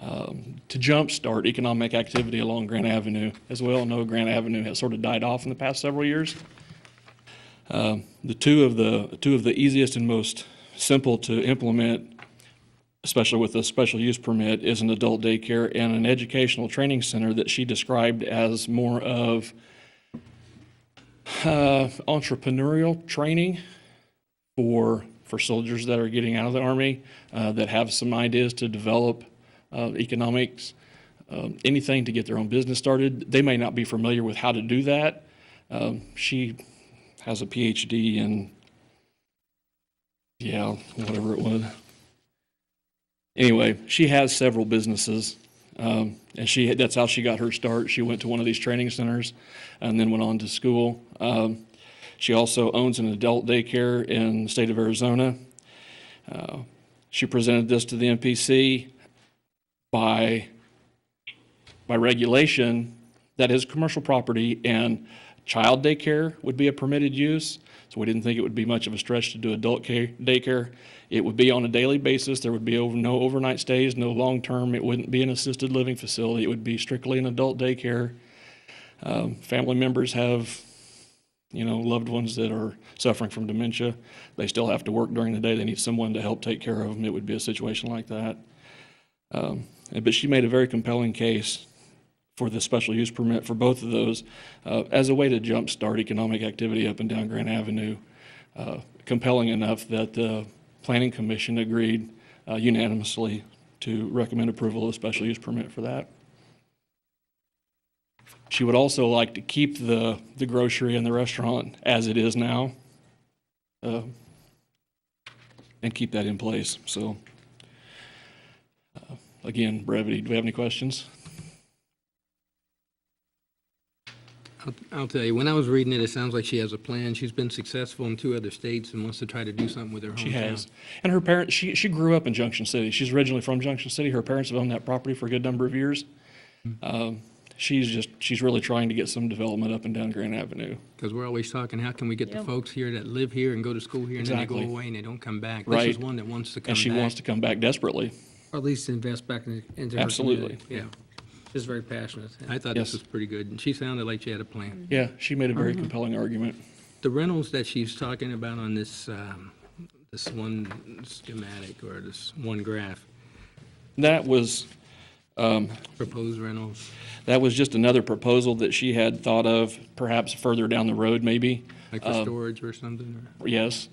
to jumpstart economic activity along Grant Avenue. As we all know, Grant Avenue has sort of died off in the past several years. The two of the easiest and most simple to implement, especially with a special use permit, is an adult daycare and an educational training center that she described as more of entrepreneurial training for soldiers that are getting out of the Army, that have some ideas to develop economics, anything to get their own business started. They may not be familiar with how to do that. She has a PhD in, whatever it was. Anyway, she has several businesses, and that's how she got her start. She went to one of these training centers and then went on to school. She also owns an adult daycare in the state of Arizona. She presented this to the MPC. By regulation, that is commercial property, and child daycare would be a permitted use. So we didn't think it would be much of a stretch to do adult daycare. It would be on a daily basis. There would be no overnight stays, no long-term. It wouldn't be an assisted living facility. It would be strictly an adult daycare. Family members have, loved ones that are suffering from dementia. They still have to work during the day. They need someone to help take care of them. It would be a situation like that. But she made a very compelling case for the special use permit for both of those as a way to jumpstart economic activity up and down Grant Avenue. Compelling enough that the Planning Commission agreed unanimously to recommend approval of a special use permit for that. She would also like to keep the grocery and the restaurant as it is now. and keep that in place. So, again, brevity. Do we have any questions? I'll tell you, when I was reading it, it sounds like she has a plan. She's been successful in 2 other states and wants to try to do something with her hometown. She has. And her parents, she grew up in Junction City. She's originally from Junction City. Her parents have owned that property for a good number of years. She's really trying to get some development up and down Grand Avenue. Because we're always talking, how can we get the Yep. folks here that live here and go to school here and then they Exactly. go away and they don't come back? Right. This is one that wants to come And she back. wants to come back desperately. Or at least invest back into her Absolutely. community. Yeah. She's very passionate. I thought Yes. this was pretty good, and she sounded like she had a plan. Yeah, she made a very compelling argument. The rentals that she's talking about on this, this one schematic or this one graph, That was, proposed rentals, that was just another proposal that she had thought of, perhaps further down the road, maybe. like for storage or something? Yes.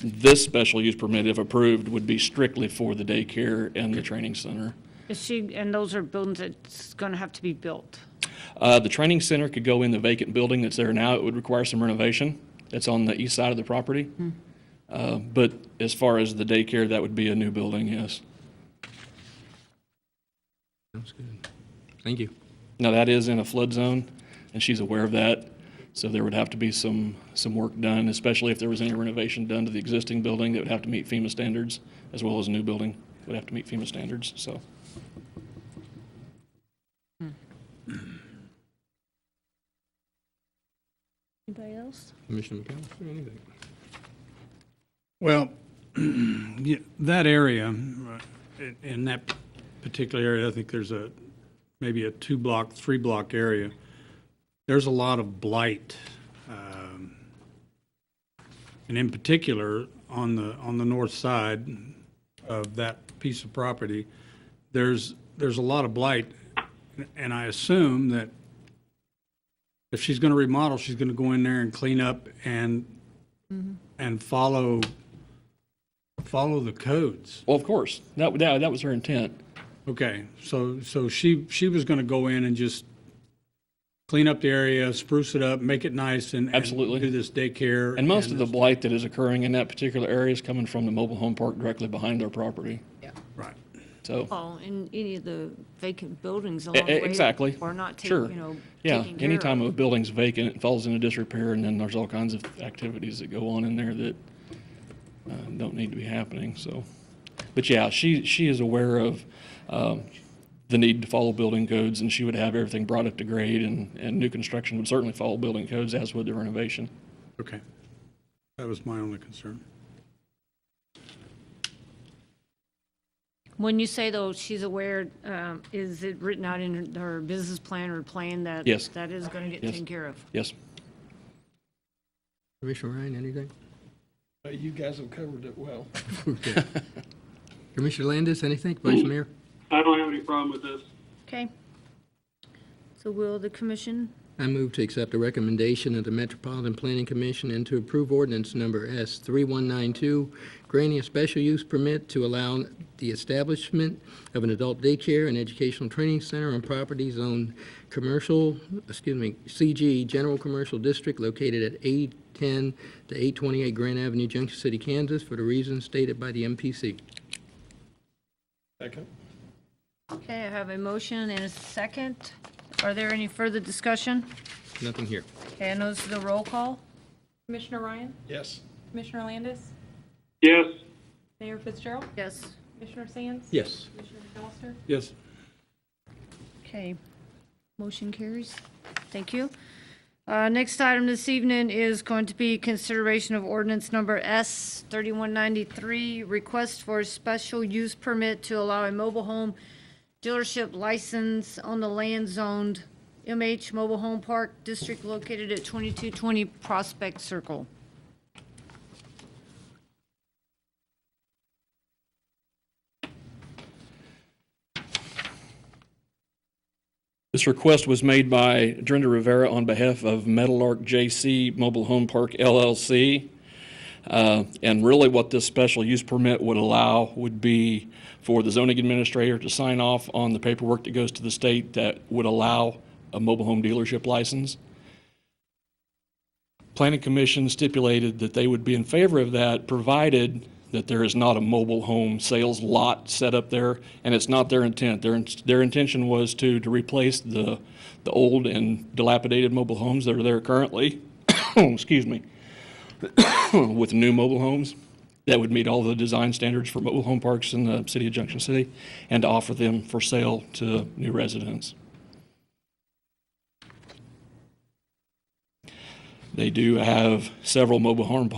This special use permit, if approved, would be strictly for the daycare and the training center. Is she, and those are buildings that's going to have to be built? The training center could go in the vacant building that's there now. It would require some renovation. It's on the east side of the property. But as far as the daycare, that would be a new building, yes. Sounds good. Thank you. Now, that is in a flood zone, and she's aware of that. So there would have to be some work done, especially if there was any renovation done to the existing building that would have to meet FEMA standards, as well as a new building would have to meet FEMA standards, so. Anybody else? Commissioner McAllister, anything? Well, yeah, that area, in that particular area, I think there's maybe a 2-block, 3-block area. There's a lot of blight. And in particular, on the north side of that piece of property, there's a lot of blight. And I assume that if she's going to remodel, she's going to go in there and clean up and follow the codes. Well, of course, that was her intent. Okay, so she was going to go in and just clean up the area, spruce it up, make it nice, and Absolutely. do this daycare. And most of the blight that is occurring in that particular area is coming from the mobile home park directly behind our property. Right. So, Well, in any of the vacant buildings along the way. exactly. Or not Sure. taken Yeah, care of. anytime a building's vacant, it falls into disrepair, and then there's all kinds of activities that go on in there that don't need to be happening, so. But yeah, she is aware of the need to follow building codes, and she would have everything brought up to grade, and new construction would certainly follow building codes, as would the renovation. Okay. That was my only concern. When you say, though, she's aware, is it written out in her business plan or plan that? Yes. That is going to get Yes. taken care of? Yes. Commissioner Ryan, anything? You guys have covered it well. Okay. Commissioner Landis, anything? Vice Mayor? I don't have any problem with this. Okay. So will the commission? I move to accept the recommendation of the Metropolitan Planning Commission and to approve ordinance number S3192, granting a special use permit to allow the establishment of an adult daycare and educational training center on property zoned CG, General Commercial District located at 810 to 828 Grand Avenue, Junction City, Kansas, for the reasons stated by the MPC. Second. Okay, I have a motion and a second. Are there any further discussion? Nothing here. Okay, and those are the roll call. Commissioner Ryan? Yes. Commissioner Landis? Yes, Mayor Fitzgerald? Yes. Commissioner Sands? Yes. Commissioner McAllister? Yes. Okay, motion carries. Thank you. Next item this evening is going to be consideration of ordinance number S3193, request for a special use permit to allow a mobile home dealership license on the land zoned MH Mobile Home Park District located at 2220 Prospect Circle. This request was made by Drenda Rivera on behalf of Meadowlark JC Mobile Home Park LLC. And really what this special use permit would allow would be for the zoning administrator to sign off on the paperwork that goes to the state that would allow a mobile home dealership license. Planning Commission stipulated that they would be in favor of that, provided that there is not a mobile home sales lot set up there, and it's not their intent. Their intention was to replace the old and dilapidated mobile homes that are there currently, excuse me, with new mobile homes that would meet all the design standards for mobile home parks in the city of Junction City, and to offer them for sale to new residents. They do have several mobile home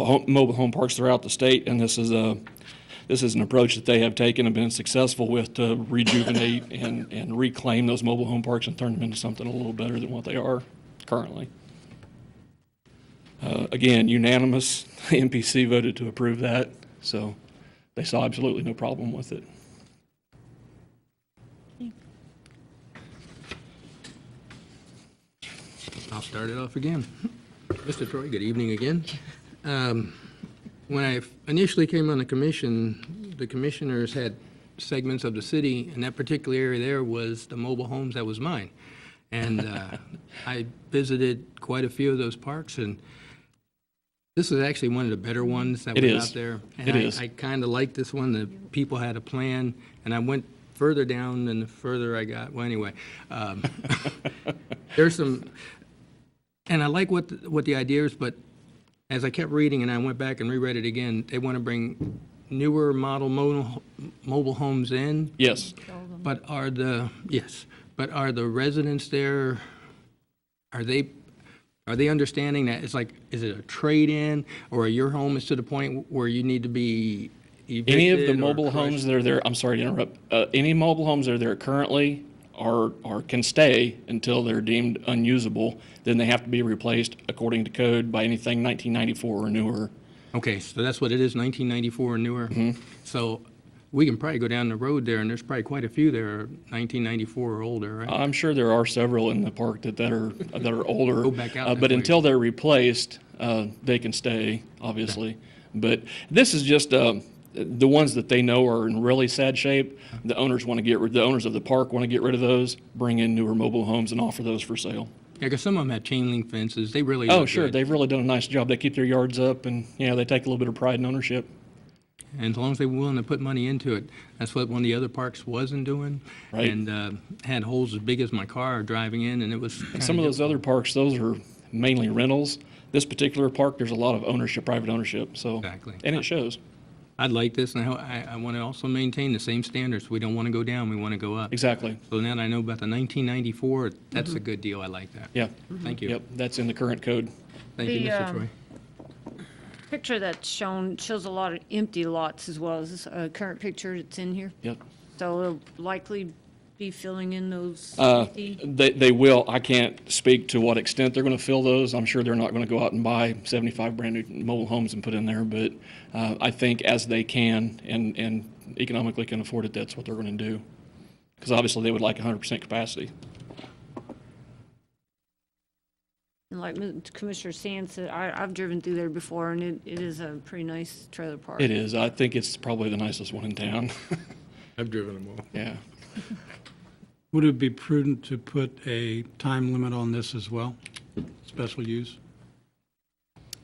parks throughout the state, and this is an approach that they have taken and been successful with to rejuvenate and reclaim those mobile home parks and turn them into something a little better than what they are currently. Again, unanimous, the MPC voted to approve that, so they saw absolutely no problem with it. I'll start it off again. Mr. Troy, good evening again. When I initially came on the commission, the commissioners had segments of the city, and that particular area there was the mobile homes that was mine. And I visited quite a few of those parks, and this is actually one of the better ones that was out there. And It is. I kind of liked this one. The people had a plan, and I went further down, and the further I got, well, anyway, there's some, and I like what the idea is, but as I kept reading and I went back and reread it again, they want to bring newer model mobile homes in. Yes. But are the residents there, are they understanding that it's like, is it a trade-in, or your home is to the point where you need to be evicted? Any of the or mobile crushed? homes that are there, I'm sorry to interrupt, any mobile homes that are there currently can stay until they're deemed unusable. Then they have to be replaced according to code by anything 1994 or newer. Okay, so that's what it is, 1994 or newer? Mm-hmm. So we can probably go down the road there, and there's probably quite a few that are 1994 or older, right? I'm sure there are several in the park that are older. Go back out that But way. until they're replaced, they can stay, obviously. But this is just the ones that they know are in really sad shape. The owners of the park want to get rid of those, bring in newer mobile homes, and offer those for sale. Yeah, because some of them have chain link fences, they really Oh, look sure, good. they've really done a nice job. They keep their yards up, and they take a little bit of pride in ownership. And as long as they're willing to put money into it, that's what one of the other parks wasn't doing. Right. And had holes as big as my car driving in, and it was And some of those other parks, those are mainly rentals. This particular park, there's a lot of ownership, private ownership. So, Exactly. and it shows. I'd like this, and I want to also maintain the same standards. We don't want to go down, we want to go up. Exactly. So now that I know about the 1994, that's a good deal, I like that. Yeah. Thank you. Yep, that's in the current code. Thank you, The, Mr. Troy. Picture that's shows a lot of empty lots as well. Is this a current picture that's in here? Yep. So it'll likely be filling in those Uh, empty. They will. I can't speak to what extent they're going to fill those. I'm sure they're not going to go out and buy 75 brand-new mobile homes and put in there, but I think as they can and economically can afford it, that's what they're going to do. Because obviously they would like 100% capacity. And like Commissioner Sands said, I've driven through there before, and it is a pretty nice trailer park. It is. I think it's probably the nicest one in town. I've driven them all. Yeah. Would it be prudent to put a time limit on this as well? Special use?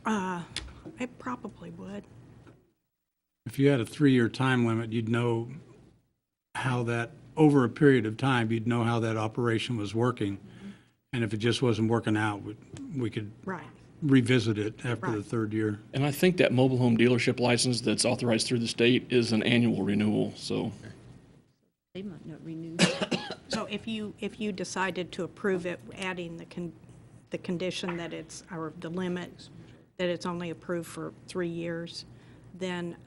It probably would. If you had a 3-year time limit, you'd know how that, over a period of time, you'd know how that operation was working. And if it just wasn't working out, we could Right. revisit it after the Right. 3rd year. And I think that mobile home dealership license that's authorized through the state is an annual renewal, so. They might not renew. So if you decided to approve it, adding the condition that it's, or the limit, that it's only approved for 3 years, then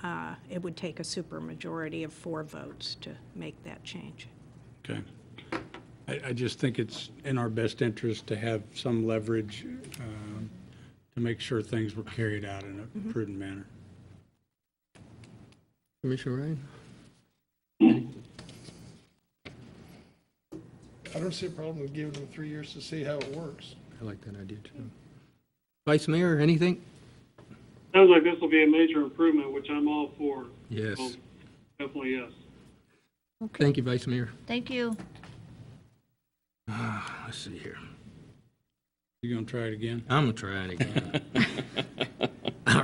it would take a supermajority of 4 votes to make that change. Okay. I just think it's in our best interest to have some leverage to make sure things were carried out in a prudent manner. Commissioner Ryan? I don't see a problem with giving them 3 years to see how it works. I like that idea, too. Vice Mayor, anything? Sounds like this will be a major improvement, which I'm all for. Yes. So, definitely yes. Thank you, Vice Mayor. Thank you. Let's see here. You gonna try it again? I'm going to try it again.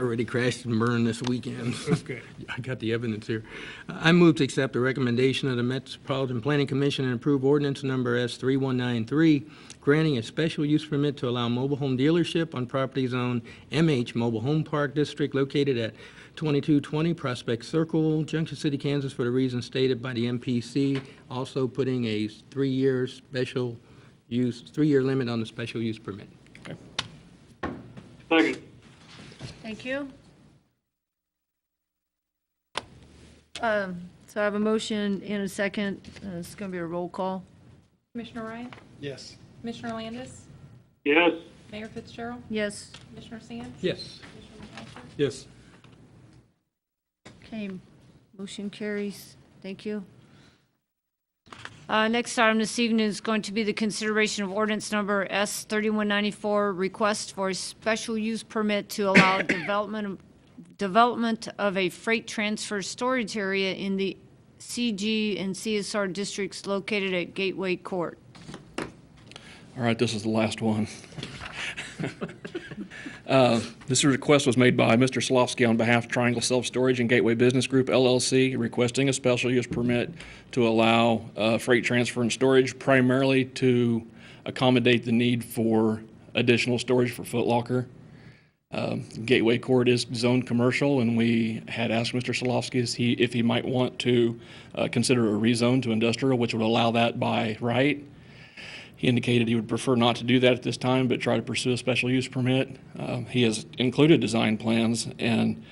already crashed and burned this weekend. Okay. I got the evidence here. I move to accept the recommendation of the Metropolitan Planning Commission and approve ordinance number S3193, granting a special use permit to allow mobile home dealership on property zone MH Mobile Home Park District located at 2220 Prospect Circle, Junction City, Kansas, for the reasons stated by the MPC, also putting a 3-year special use, 3-year limit on the special use permit. Second. Thank you. So I have a motion and a second. It's going to be a roll call. Commissioner Ryan? Yes. Commissioner Landis? Yes. Mayor Fitzgerald? Yes. Commissioner Sands? Yes. Commissioner McAllister? Yes. Okay, motion carries. Thank you. Next item this evening is going to be the consideration of ordinance number S3194, request for a special use permit to allow development of a freight transfer storage area in the CG and CSR districts located at Gateway Court. All right, this is the last one. This request was made by Mr. Solofsky on behalf of Triangle Self-Storage and Gateway Business Group, LLC, requesting a special use permit to allow freight transfer and storage, primarily to accommodate the need for additional storage for Foot Locker. Gateway Court is zoned commercial, and we had asked Mr. Solofsky if he might want to consider a rezone to industrial, which would allow that by right. He indicated he would prefer not to do that at this time, but try to pursue a special use permit. He has included design plans, and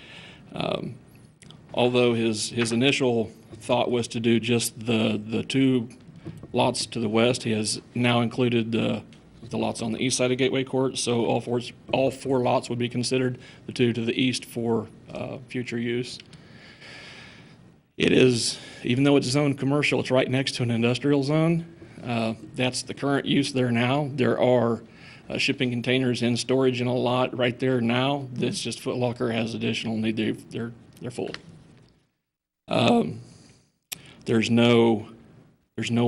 although his initial thought was to do just the 2 lots to the west, he has now included the lots on the east side of Gateway Court, so all four lots would be considered, the 2 to the east for future use. It is, even though it's zoned commercial, it's right next to an industrial zone. That's the current use there now. There are shipping containers in storage in a lot right there now. That's just Foot Locker has additional need. They're full. There's no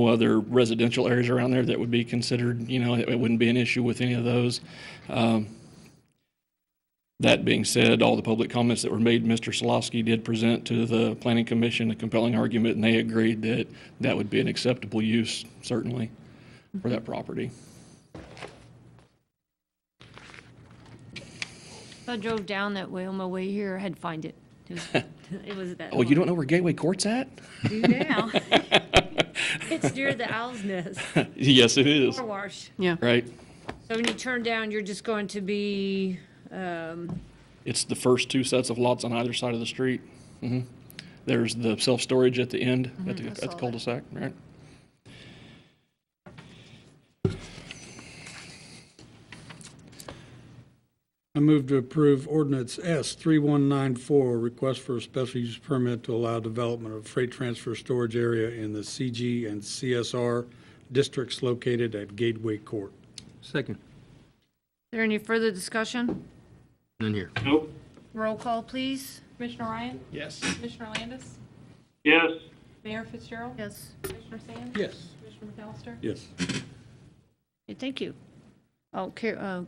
other residential areas around there that would be considered, it wouldn't be an issue with any of those. That being said, all the public comments that were made, Mr. Solofsky did present to the Planning Commission a compelling argument, and they agreed that that would be an acceptable use, certainly, for that property. I drove down that way on my way here. I had to find it. It was that. Oh, you don't know where Gateway Court's at? Do now. It's near the Owl's Nest. Yes, it is. Car wash. Yeah. Right? So when you turn down, you're just going to be, It's the first 2 sets of lots on either side of the street. There's the self-storage at the end, at the cul-de-sac, right? I move to approve ordinance S3194, request for a special use permit to allow development of freight transfer storage area in the CG and CSR districts located at Gateway Court. Second. is there any further discussion? None here. Nope. Roll call, please. Commissioner Ryan? Yes. Commissioner Landis? Yes. Mayor Fitzgerald? Yes. Commissioner Sands? Yes. Commissioner McAllister? Yes. Okay, thank you.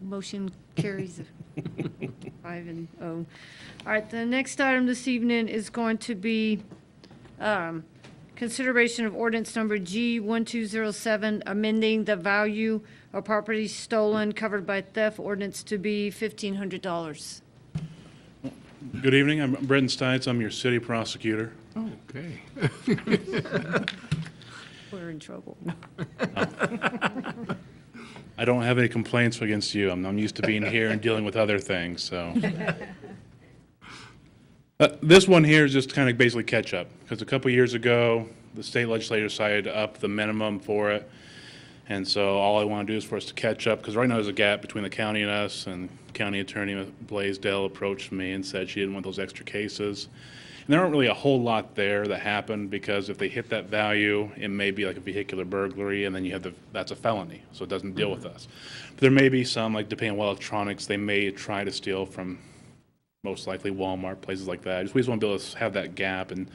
Motion carries 5-0. All right, the next item this evening is going to be consideration of ordinance number G1207, amending the value of property stolen covered by theft ordinance to be $1,500. Good evening. I'm Brendan Stites. I'm your city prosecutor. Okay. We're in trouble. I don't have any complaints against you. I'm used to being here and dealing with other things, so. This one here is just kind of basically catch up, because a couple years ago, the state legislature decided to up the minimum for it. And so all I want to do is for us to catch up, because right now there's a gap between the county and us, and County Attorney Blaisdell approached me and said she didn't want those extra cases. And there aren't really a whole lot there that happened, because if they hit that value, it may be like a vehicular burglary, and then you have that's a felony, so it doesn't deal with us. But there may be some, like depending on what electronics, they may try to steal from most likely Walmart, places like that. We just want to be able to have that gap and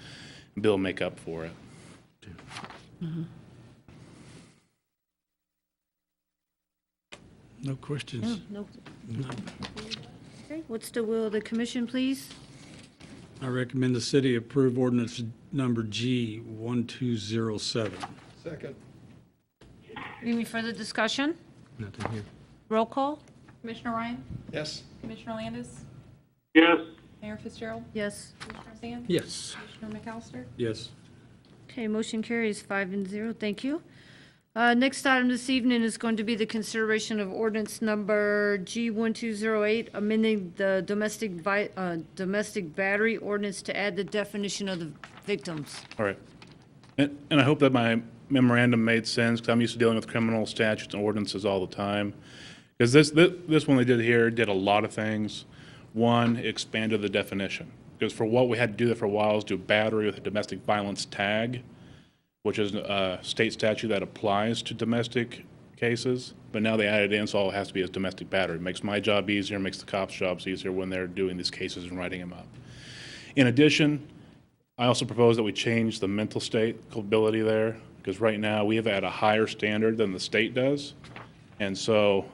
be able to make up for it. No questions. No. Okay, What's the will of the commission, please? I recommend the city approve ordinance number G 1207. Second. Any further discussion? Nothing here. Roll call? Commissioner Ryan? Yes. Commissioner Landis? Yes, Mayor Fitzgerald? Yes. Commissioner Sands? Yes. Commissioner McAllister? Yes. Okay, motion carries 5-0. Thank you. Next item this evening is going to be the consideration of ordinance number G 1208, amending the domestic battery ordinance to add the definition of the victims. All right. And I hope that my memorandum made sense, because I'm used to dealing with criminal statutes and ordinances all the time. Because this one they did here did a lot of things. One, it expanded the definition. Because for what we had to do there for a while is do battery with a domestic violence tag, which is a state statute that applies to domestic cases. But now they added in, so all it has to be is domestic battery. It makes my job easier, makes the cops' jobs easier when they're doing these cases and writing them up. In addition, I also propose that we change the mental state culpability there, because right now we have at a higher standard than the state does. And so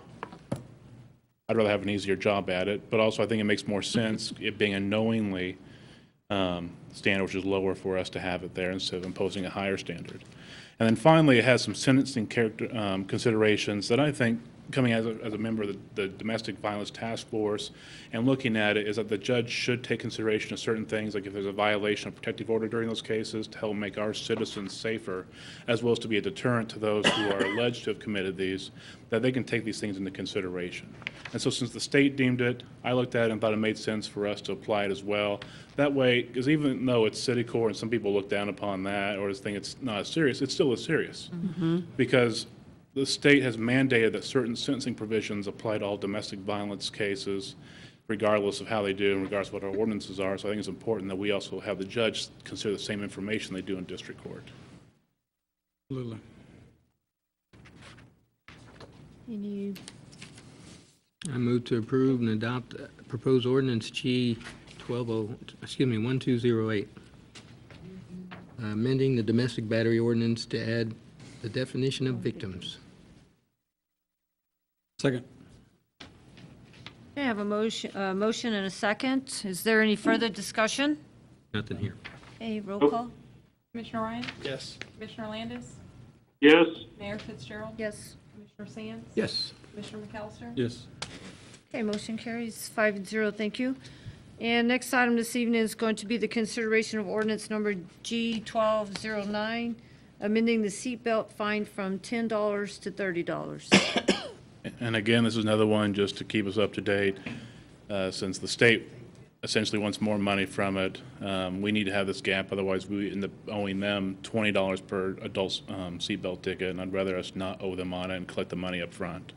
I'd rather have an easier job at it, but also I think it makes more sense, it being a knowingly standard, which is lower for us to have it there instead of imposing a higher standard. And then finally, it has some sentencing considerations that I think, coming as a member of the Domestic Violence Task Force and looking at it, is that the judge should take consideration of certain things, like if there's a violation of protective order during those cases, to help make our citizens safer, as well as to be a deterrent to those who are alleged to have committed these, that they can take these things into consideration. And so since the state deemed it, I looked at it and thought it made sense for us to apply it as well. That way, because even though it's city court and some people look down upon that or think it's not as serious, it still is serious. Because the state has mandated that certain sentencing provisions apply to all domestic violence cases, regardless of how they do and regardless of what our ordinances are. So I think it's important that we also have the judge consider the same information they do in district court. Absolutely. Any, I move to approve and adopt proposed ordinance G 1208, amending the domestic battery ordinance to add the definition of victims. Second. I have a motion and a second. Is there any further discussion? Nothing here. Okay, roll call? Commissioner Ryan? Yes. Commissioner Landis? yes, Mayor Fitzgerald? Yes. Commissioner Sands? Yes. Commissioner McAllister? Yes. Okay, motion carries 5-0. Thank you. And next item this evening is going to be the consideration of ordinance number G 1209, amending the seatbelt fine from $10 to $30. And again, this is another one just to keep us up to date. Since the state essentially wants more money from it, we need to have this gap, otherwise we end up owing them $20 per adult seatbelt ticket, and I'd rather us not owe them on it and collect the money up front.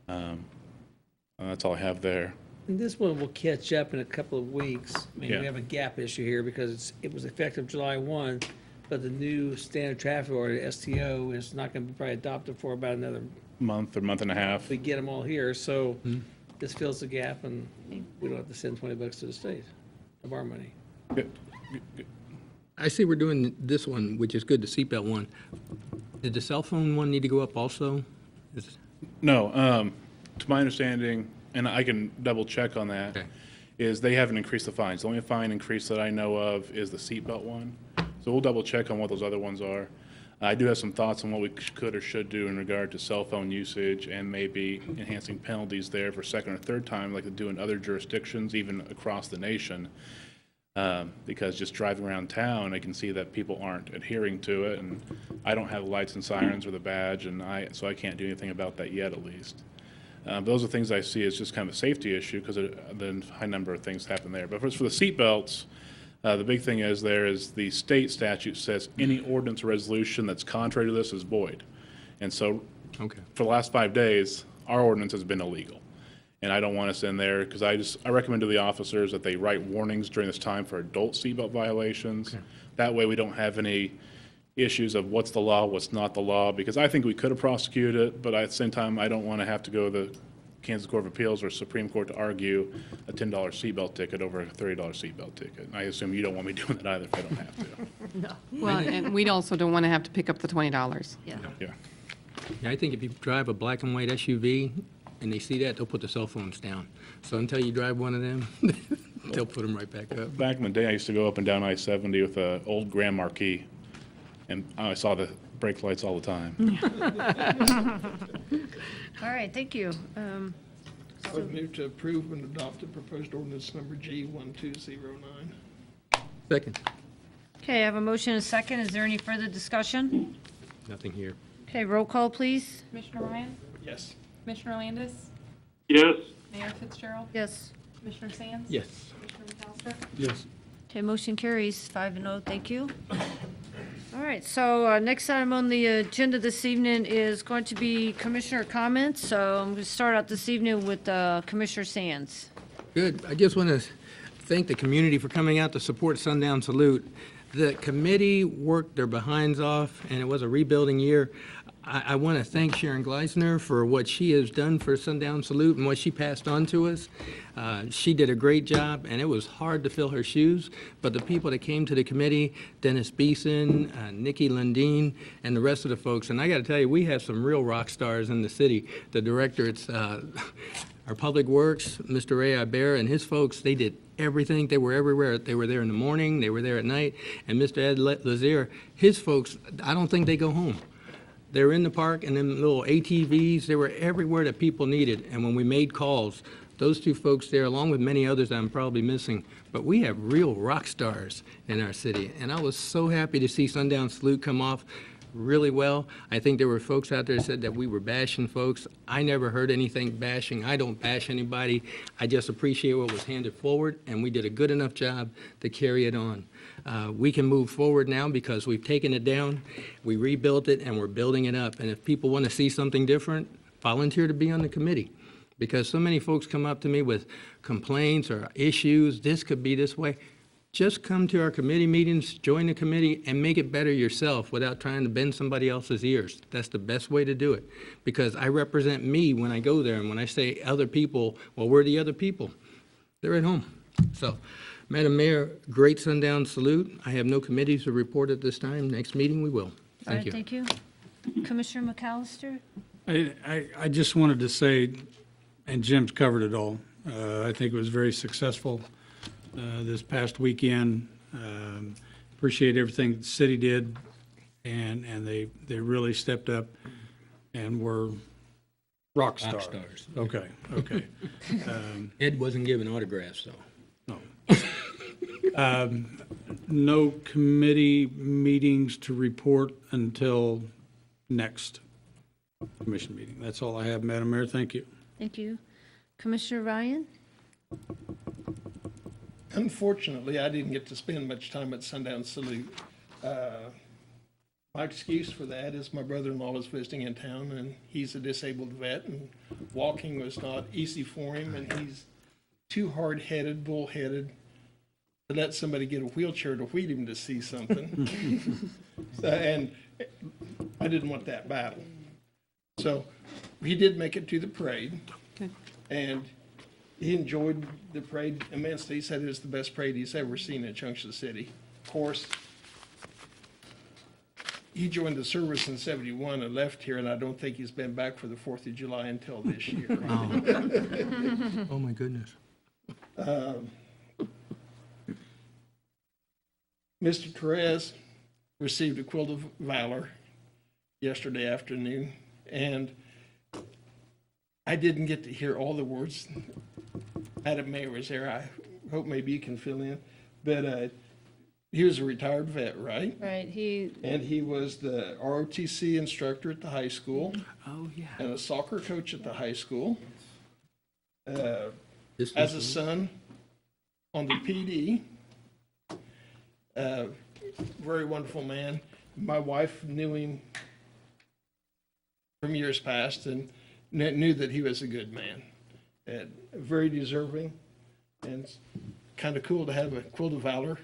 That's all I have there. And this one will catch up in a couple of weeks. I mean, Yeah. we have a gap issue here because it was effective July 1, but the new standard traffic order, STO, is not going to be probably adopted for about another, Month or month and a half. we get them all here. So this fills the gap and we don't have to send $20 to the state of our money. I see we're doing this one, which is good, the seatbelt one. Did the cell phone one need to go up also? No, to my understanding, and I can double check on that, Okay. is they haven't increased the fines. The only fine increase that I know of is the seatbelt one. So we'll double check on what those other ones are. I do have some thoughts on what we could or should do in regard to cell phone usage and maybe enhancing penalties there for second or third time like they do in other jurisdictions, even across the nation. Because just driving around town, I can see that people aren't adhering to it, and I don't have lights and sirens or the badge, and so I can't do anything about that yet, at least. Those are things I see as just kind of a safety issue because the high number of things happen there. But for the seatbelts, the big thing is there is the state statute says any ordinance or resolution that's contrary to this is void. And so for the last 5 days, our ordinance has been illegal. And I don't want us in there because I recommend to the officers that they write warnings during this time for adult seatbelt violations. Okay. That way we don't have any issues of what's the law, what's not the law, because I think we could have prosecuted it, but at the same time, I don't want to have to go to the Kansas Court of Appeals or Supreme Court to argue a $10 seatbelt ticket over a $30 seatbelt ticket. I assume you don't want me doing that either if I don't have to. No. Well, and we also don't want to have to pick up the $20. Yeah. Yeah. Yeah, I think if you drive a black and white SUV and they see that, they'll put the cell phones down. So until you drive one of them, they'll put them right back up. Back in the day, I used to go up and down I-70 with an old Grand Marquis, and I saw the brake lights all the time. All right, thank you. I would move to approve and adopt the proposed ordinance number G1209. Second. Okay, I have a motion and a second. Is there any further discussion? Nothing here. Okay, roll call, please. Commissioner Ryan? Yes. Commissioner Landis? Yes, Mayor Fitzgerald? Yes. Commissioner Sands? Yes. Commissioner McAllister? Yes. Okay, motion carries 5-0. Thank you. All right, so next item on the agenda this evening is going to be commissioner comments. So I'm going to start out this evening with Commissioner Sands. Good. I just want to thank the community for coming out to support Sundown Salute. The committee worked their behinds off, and it was a rebuilding year. I want to thank Sharon Gleisner for what she has done for Sundown Salute and what she passed on to us. She did a great job, and it was hard to fill her shoes, but the people that came to the committee, Dennis Beeson, Nikki Lundeen, and the rest of the folks, and I got to tell you, we have some real rock stars in the city. The director, it's our Public Works, Mr. Ray Iber, and his folks, they did everything. They were everywhere. They were there in the morning, they were there at night, and Mr. Ed Lazier, his folks, I don't think they go home. They were in the park, and them little ATVs, they were everywhere that people needed. And when we made calls, those two folks there, along with many others that I'm probably missing, but we have real rock stars in our city. And I was so happy to see Sundown Salute come off really well. I think there were folks out there that said that we were bashing folks. I never heard anything bashing. I don't bash anybody. I just appreciate what was handed forward, and we did a good enough job to carry it on. We can move forward now because we've taken it down, we rebuilt it, and we're building it up. And if people want to see something different, volunteer to be on the committee. Because so many folks come up to me with complaints or issues, this could be this way. Just come to our committee meetings, join the committee, and make it better yourself without trying to bend somebody else's ears. That's the best way to do it. Because I represent me when I go there, and when I say other people, well, we're the other people. They're at home. So, Madam Mayor, great Sundown Salute. I have no committees to report at this time. Next meeting, we will. All Thank right, you. thank you. Commissioner McAllister? I just wanted to say, and Jim's covered it all, I think it was very successful this past weekend. Appreciate everything the city did, and they really stepped up and were rock stars. Rock stars. Okay. Ed wasn't giving autographs, though. No committee meetings to report until next commission meeting. That's all I have, Madam Mayor. Thank you. Thank you. Commissioner Ryan? Unfortunately, I didn't get to spend much time at Sundown Salute. My excuse for that is my brother-in-law was visiting in town, and he's a disabled vet, and walking was not easy for him, and he's too hard-headed, bullheaded to let somebody get a wheelchair to wheel him to see something. And I didn't want that battle. So he did make it to the parade, and he enjoyed the parade immensely. He said it was the best parade he's ever seen in Junction City. Of course, he joined the service in '71 and left here, and I don't think he's been back for the 4th of July until this year. Oh, my goodness. Mr. Perez received a Quilt of Valor yesterday afternoon, and I didn't get to hear all the words. Madam Mayor was there. I hope maybe you can fill in. But he was a retired vet, right? Right, And he was the ROTC instructor at the high school. Oh, yeah. And a soccer coach at the high school. This As a was- son on the PD. Very wonderful man. My wife knew him from years past and knew that he was a good man. And very deserving, and kind of cool to have a Quilt of Valor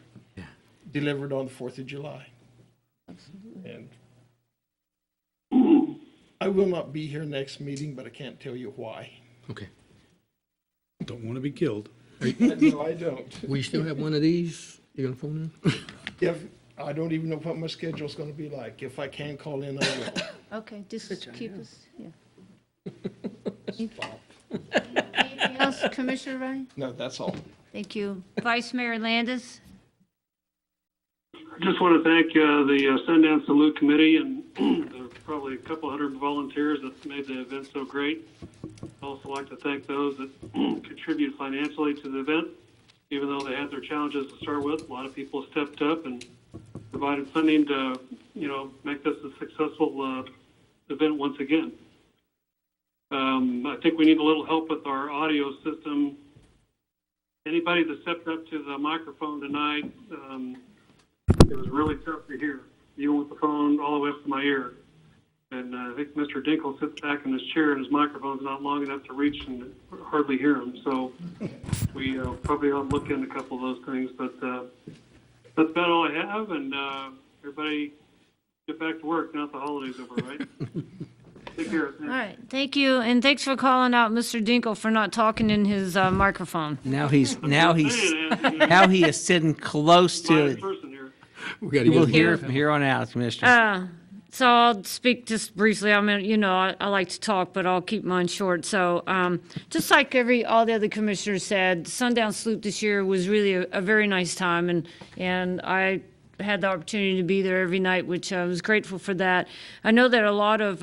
delivered on the 4th of July. And I will not be here next meeting, but I can't tell you why. Okay. Don't want to be killed. No, I don't. We still have one of these? You gonna phone in? If, I don't even know what my schedule's gonna be like. If I can call in, I will. okay, just keep us, yeah. Anything else, Commissioner Ryan? No, that's all. Thank you. Vice Mayor Landis? I just want to thank the Sundown Salute Committee and probably a couple hundred volunteers that made the event so great. I'd also like to thank those that contribute financially to the event, even though they had their challenges to start with. A lot of people stepped up and provided funding to, make this a successful event once again. I think we need a little help with our audio system. Anybody that stepped up to the microphone tonight, it was really tough to hear, even with the phone all the way up to my ear. And I think Mr. Dinkle sits back in his chair and his microphone's not long enough to reach and hardly hear him. So we probably ought to look into a couple of those things. But that's about all I have. And everybody get back to work now that the holiday's over, right? Take care. All right, thank you, and thanks for calling out Mr. Dinkle for not talking in his microphone. Now he is sitting close to it. You will hear from here on out, Commissioner. So I'll speak just briefly. I mean, I like to talk, but I'll keep mine short. So just like all the other commissioners said, Sundown Salute this year was really a very nice time, and I had the opportunity to be there every night, which I was grateful for that. I know that a lot of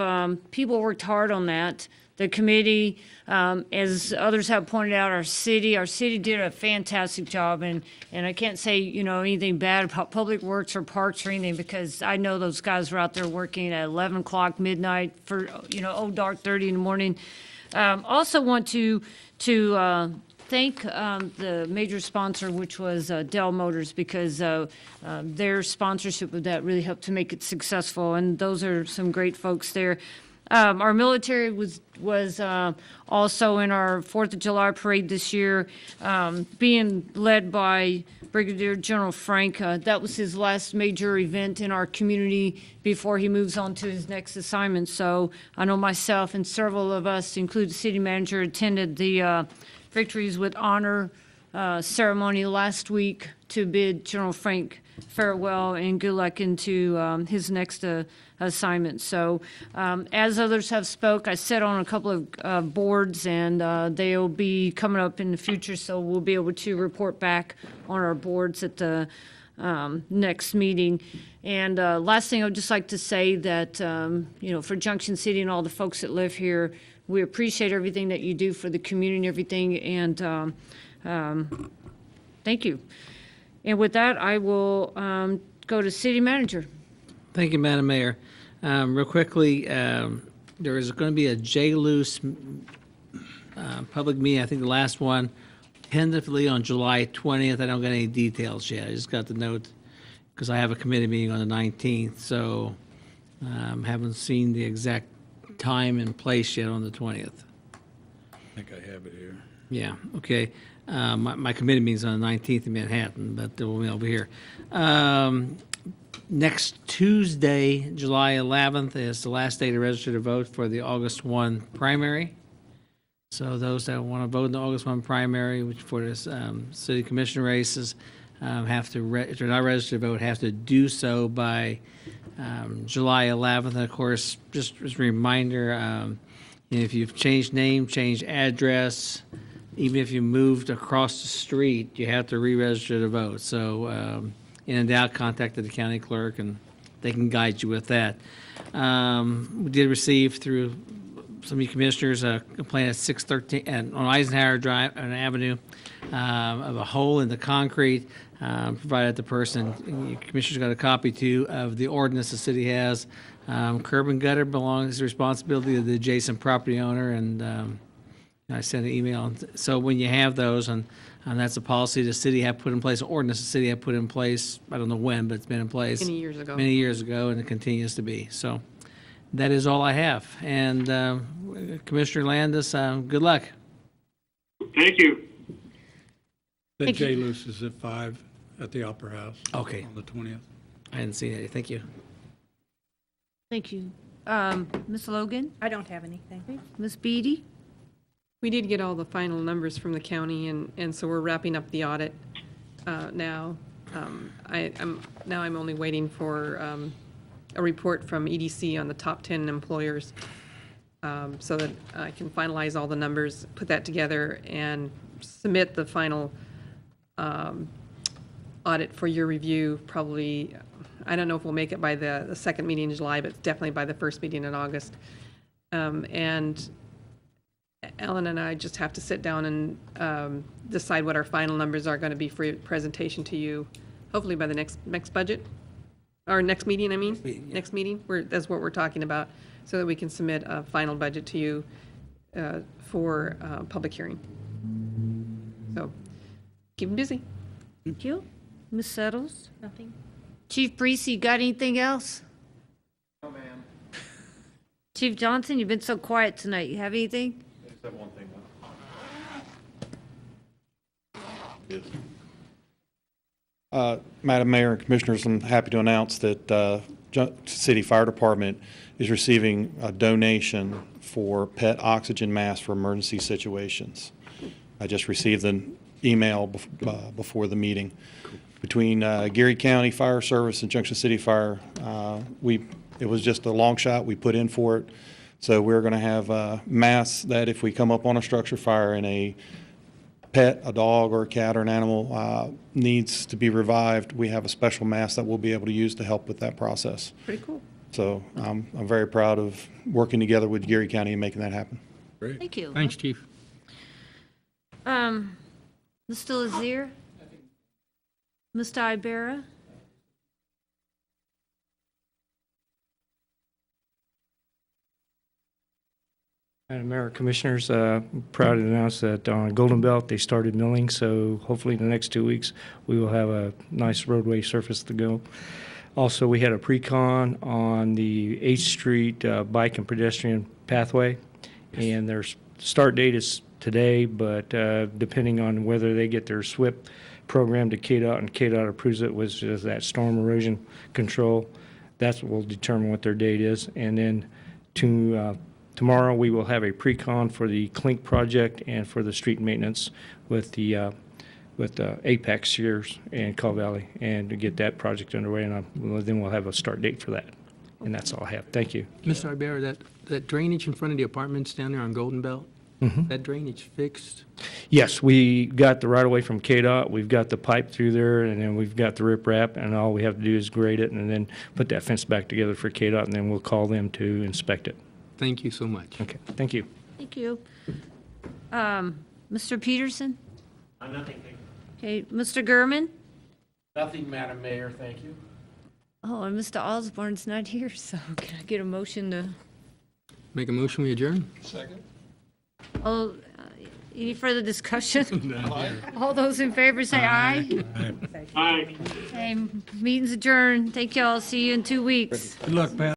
people worked hard on that. The committee, as others have pointed out, our city did a fantastic job, and I can't say, anything bad about Public Works or Parks or anything, because I know those guys were out there working at 11 o'clock, midnight, for, dark 30 in the morning. Also want to thank the major sponsor, which was Dell Motors, because their sponsorship of that really helped to make it successful, and those are some great folks there. Our military was also in our 4th of July parade this year, being led by Brigadier General Frank. That was his last major event in our community before he moves on to his next assignment. So I know myself and several of us, including the city manager, attended the Victories with Honor ceremony last week to bid General Frank farewell and good luck into his next assignment. So as others have spoke, I sat on a couple of boards, and they'll be coming up in the future, so we'll be able to report back on our boards at the next meeting. And last thing, I would just like to say that, for Junction City and all the folks that live here, we appreciate everything that you do for the community and everything, and thank you. And with that, I will go to City Manager. Thank you, Madam Mayor. Real quickly, there is going to be a J-Luce public meeting, I think the last one, tentatively on July 20th. I don't got any details yet. I just got the note because I have a committee meeting on the 19th, so haven't seen the exact time and place yet on the 20th. I think I have it here. Yeah, okay. My committee meeting's on the 19th in Manhattan, but we'll be over here. Next Tuesday, July 11th, is the last day to register to vote for the August 1 primary. So those that want to vote in the August 1 primary, which for this city commission races, have to, if they're not registered to vote, have to do so by July 11th. And of course, just as a reminder, if you've changed name, changed address, even if you moved across the street, you have to re-register to vote. So in doubt, contact the county clerk, and they can guide you with that. We did receive through some of you commissioners a complaint at 613 on Eisenhower Drive, an avenue, of a hole in the concrete. Provided the person, commissioners got a copy too of the ordinance the city has. Curb and gutter belongs, the responsibility of the adjacent property owner, and I sent an email. So when you have those, and that's a policy the city have put in place, an ordinance the city have put in place, I don't know when, but it's been in place. Many years ago. Many years ago, and it continues to be. So that is all I have. And Commissioner Landis, good luck. Thank you. The J-Luce is at 5 at the Opera House. Okay. On the 20th. I hadn't seen it. Thank you. Thank you. Ms. Logan? I don't have anything. Ms. Beatty? We did get all the final numbers from the county, and so we're wrapping up the audit now. I'm only waiting for a report from EDC on the top 10 employers so that I can finalize all the numbers, put that together, and submit the final audit for your review, probably, I don't know if we'll make it by the second meeting in July, but definitely by the first meeting in August. And Ellen and I just have to sit down and decide what our final numbers are going to be for presentation to you, hopefully by the next budget, or next meeting, I mean. Next meeting, that's what we're talking about, so that we can submit a final budget to you for public hearing. So, keep them busy. Thank you. Ms. Settles? Nothing. Chief Breesy, got anything else? No, ma'am. Chief Johnson, you've been so quiet tonight. You have anything? I just have one thing. Madam Mayor and Commissioners, I'm happy to announce that Junction City Fire Department is receiving a donation for PET oxygen masks for emergency situations. I just received an email before the meeting. Between Geary County Fire Service and Junction City Fire, it was just a long shot. We put in for it. So we're going to have masks that if we come up on a structure fire and a pet, a dog or a cat or an animal needs to be revived, we have a special mask that we'll be able to use to help with that process. Pretty cool. So I'm very proud of working together with Geary County and making that happen. Great. Thank you. Thanks, Chief. Mr. Lazier? Mr. Ibarra? Madam Mayor, Commissioners, proud to announce that on Golden Belt, they started milling, so hopefully in the next 2 weeks, we will have a nice roadway surface to go. Also, we had a pre-con on the 8th Street bike and pedestrian pathway, and their start date is today, but depending on whether they get their SWIP program to KDOT and KDOT approves it, which is that storm erosion control, that will determine what their date is. And then tomorrow, we will have a pre-con for the Clink project and for the street maintenance with the Apex here in Call Valley, and to get that project underway, and then we'll have a start date for that. And that's all I have. Thank you. Mr. Ibarra, that drainage in front of the apartments down there on Golden Belt, that drainage fixed? Yes, we got the right-of-way from KDOT, we've got the pipe through there, and then we've got the riprap, and all we have to do is grade it and then put that fence back together for KDOT, and then we'll call them to inspect it. Thank you so much. Okay, thank you. Thank you. Mr. Peterson? Nothing, thank you. Okay, Mr. Gurman? Nothing, Madam Mayor, thank you. Oh, and Mr. Osborne's not here, so can I get a motion to, Make a motion, we adjourn? Second? oh, any further discussion? All those in favor say aye. Aye. Okay, meeting's adjourned. Thank you all. See you in 2 weeks. Good luck, Pat.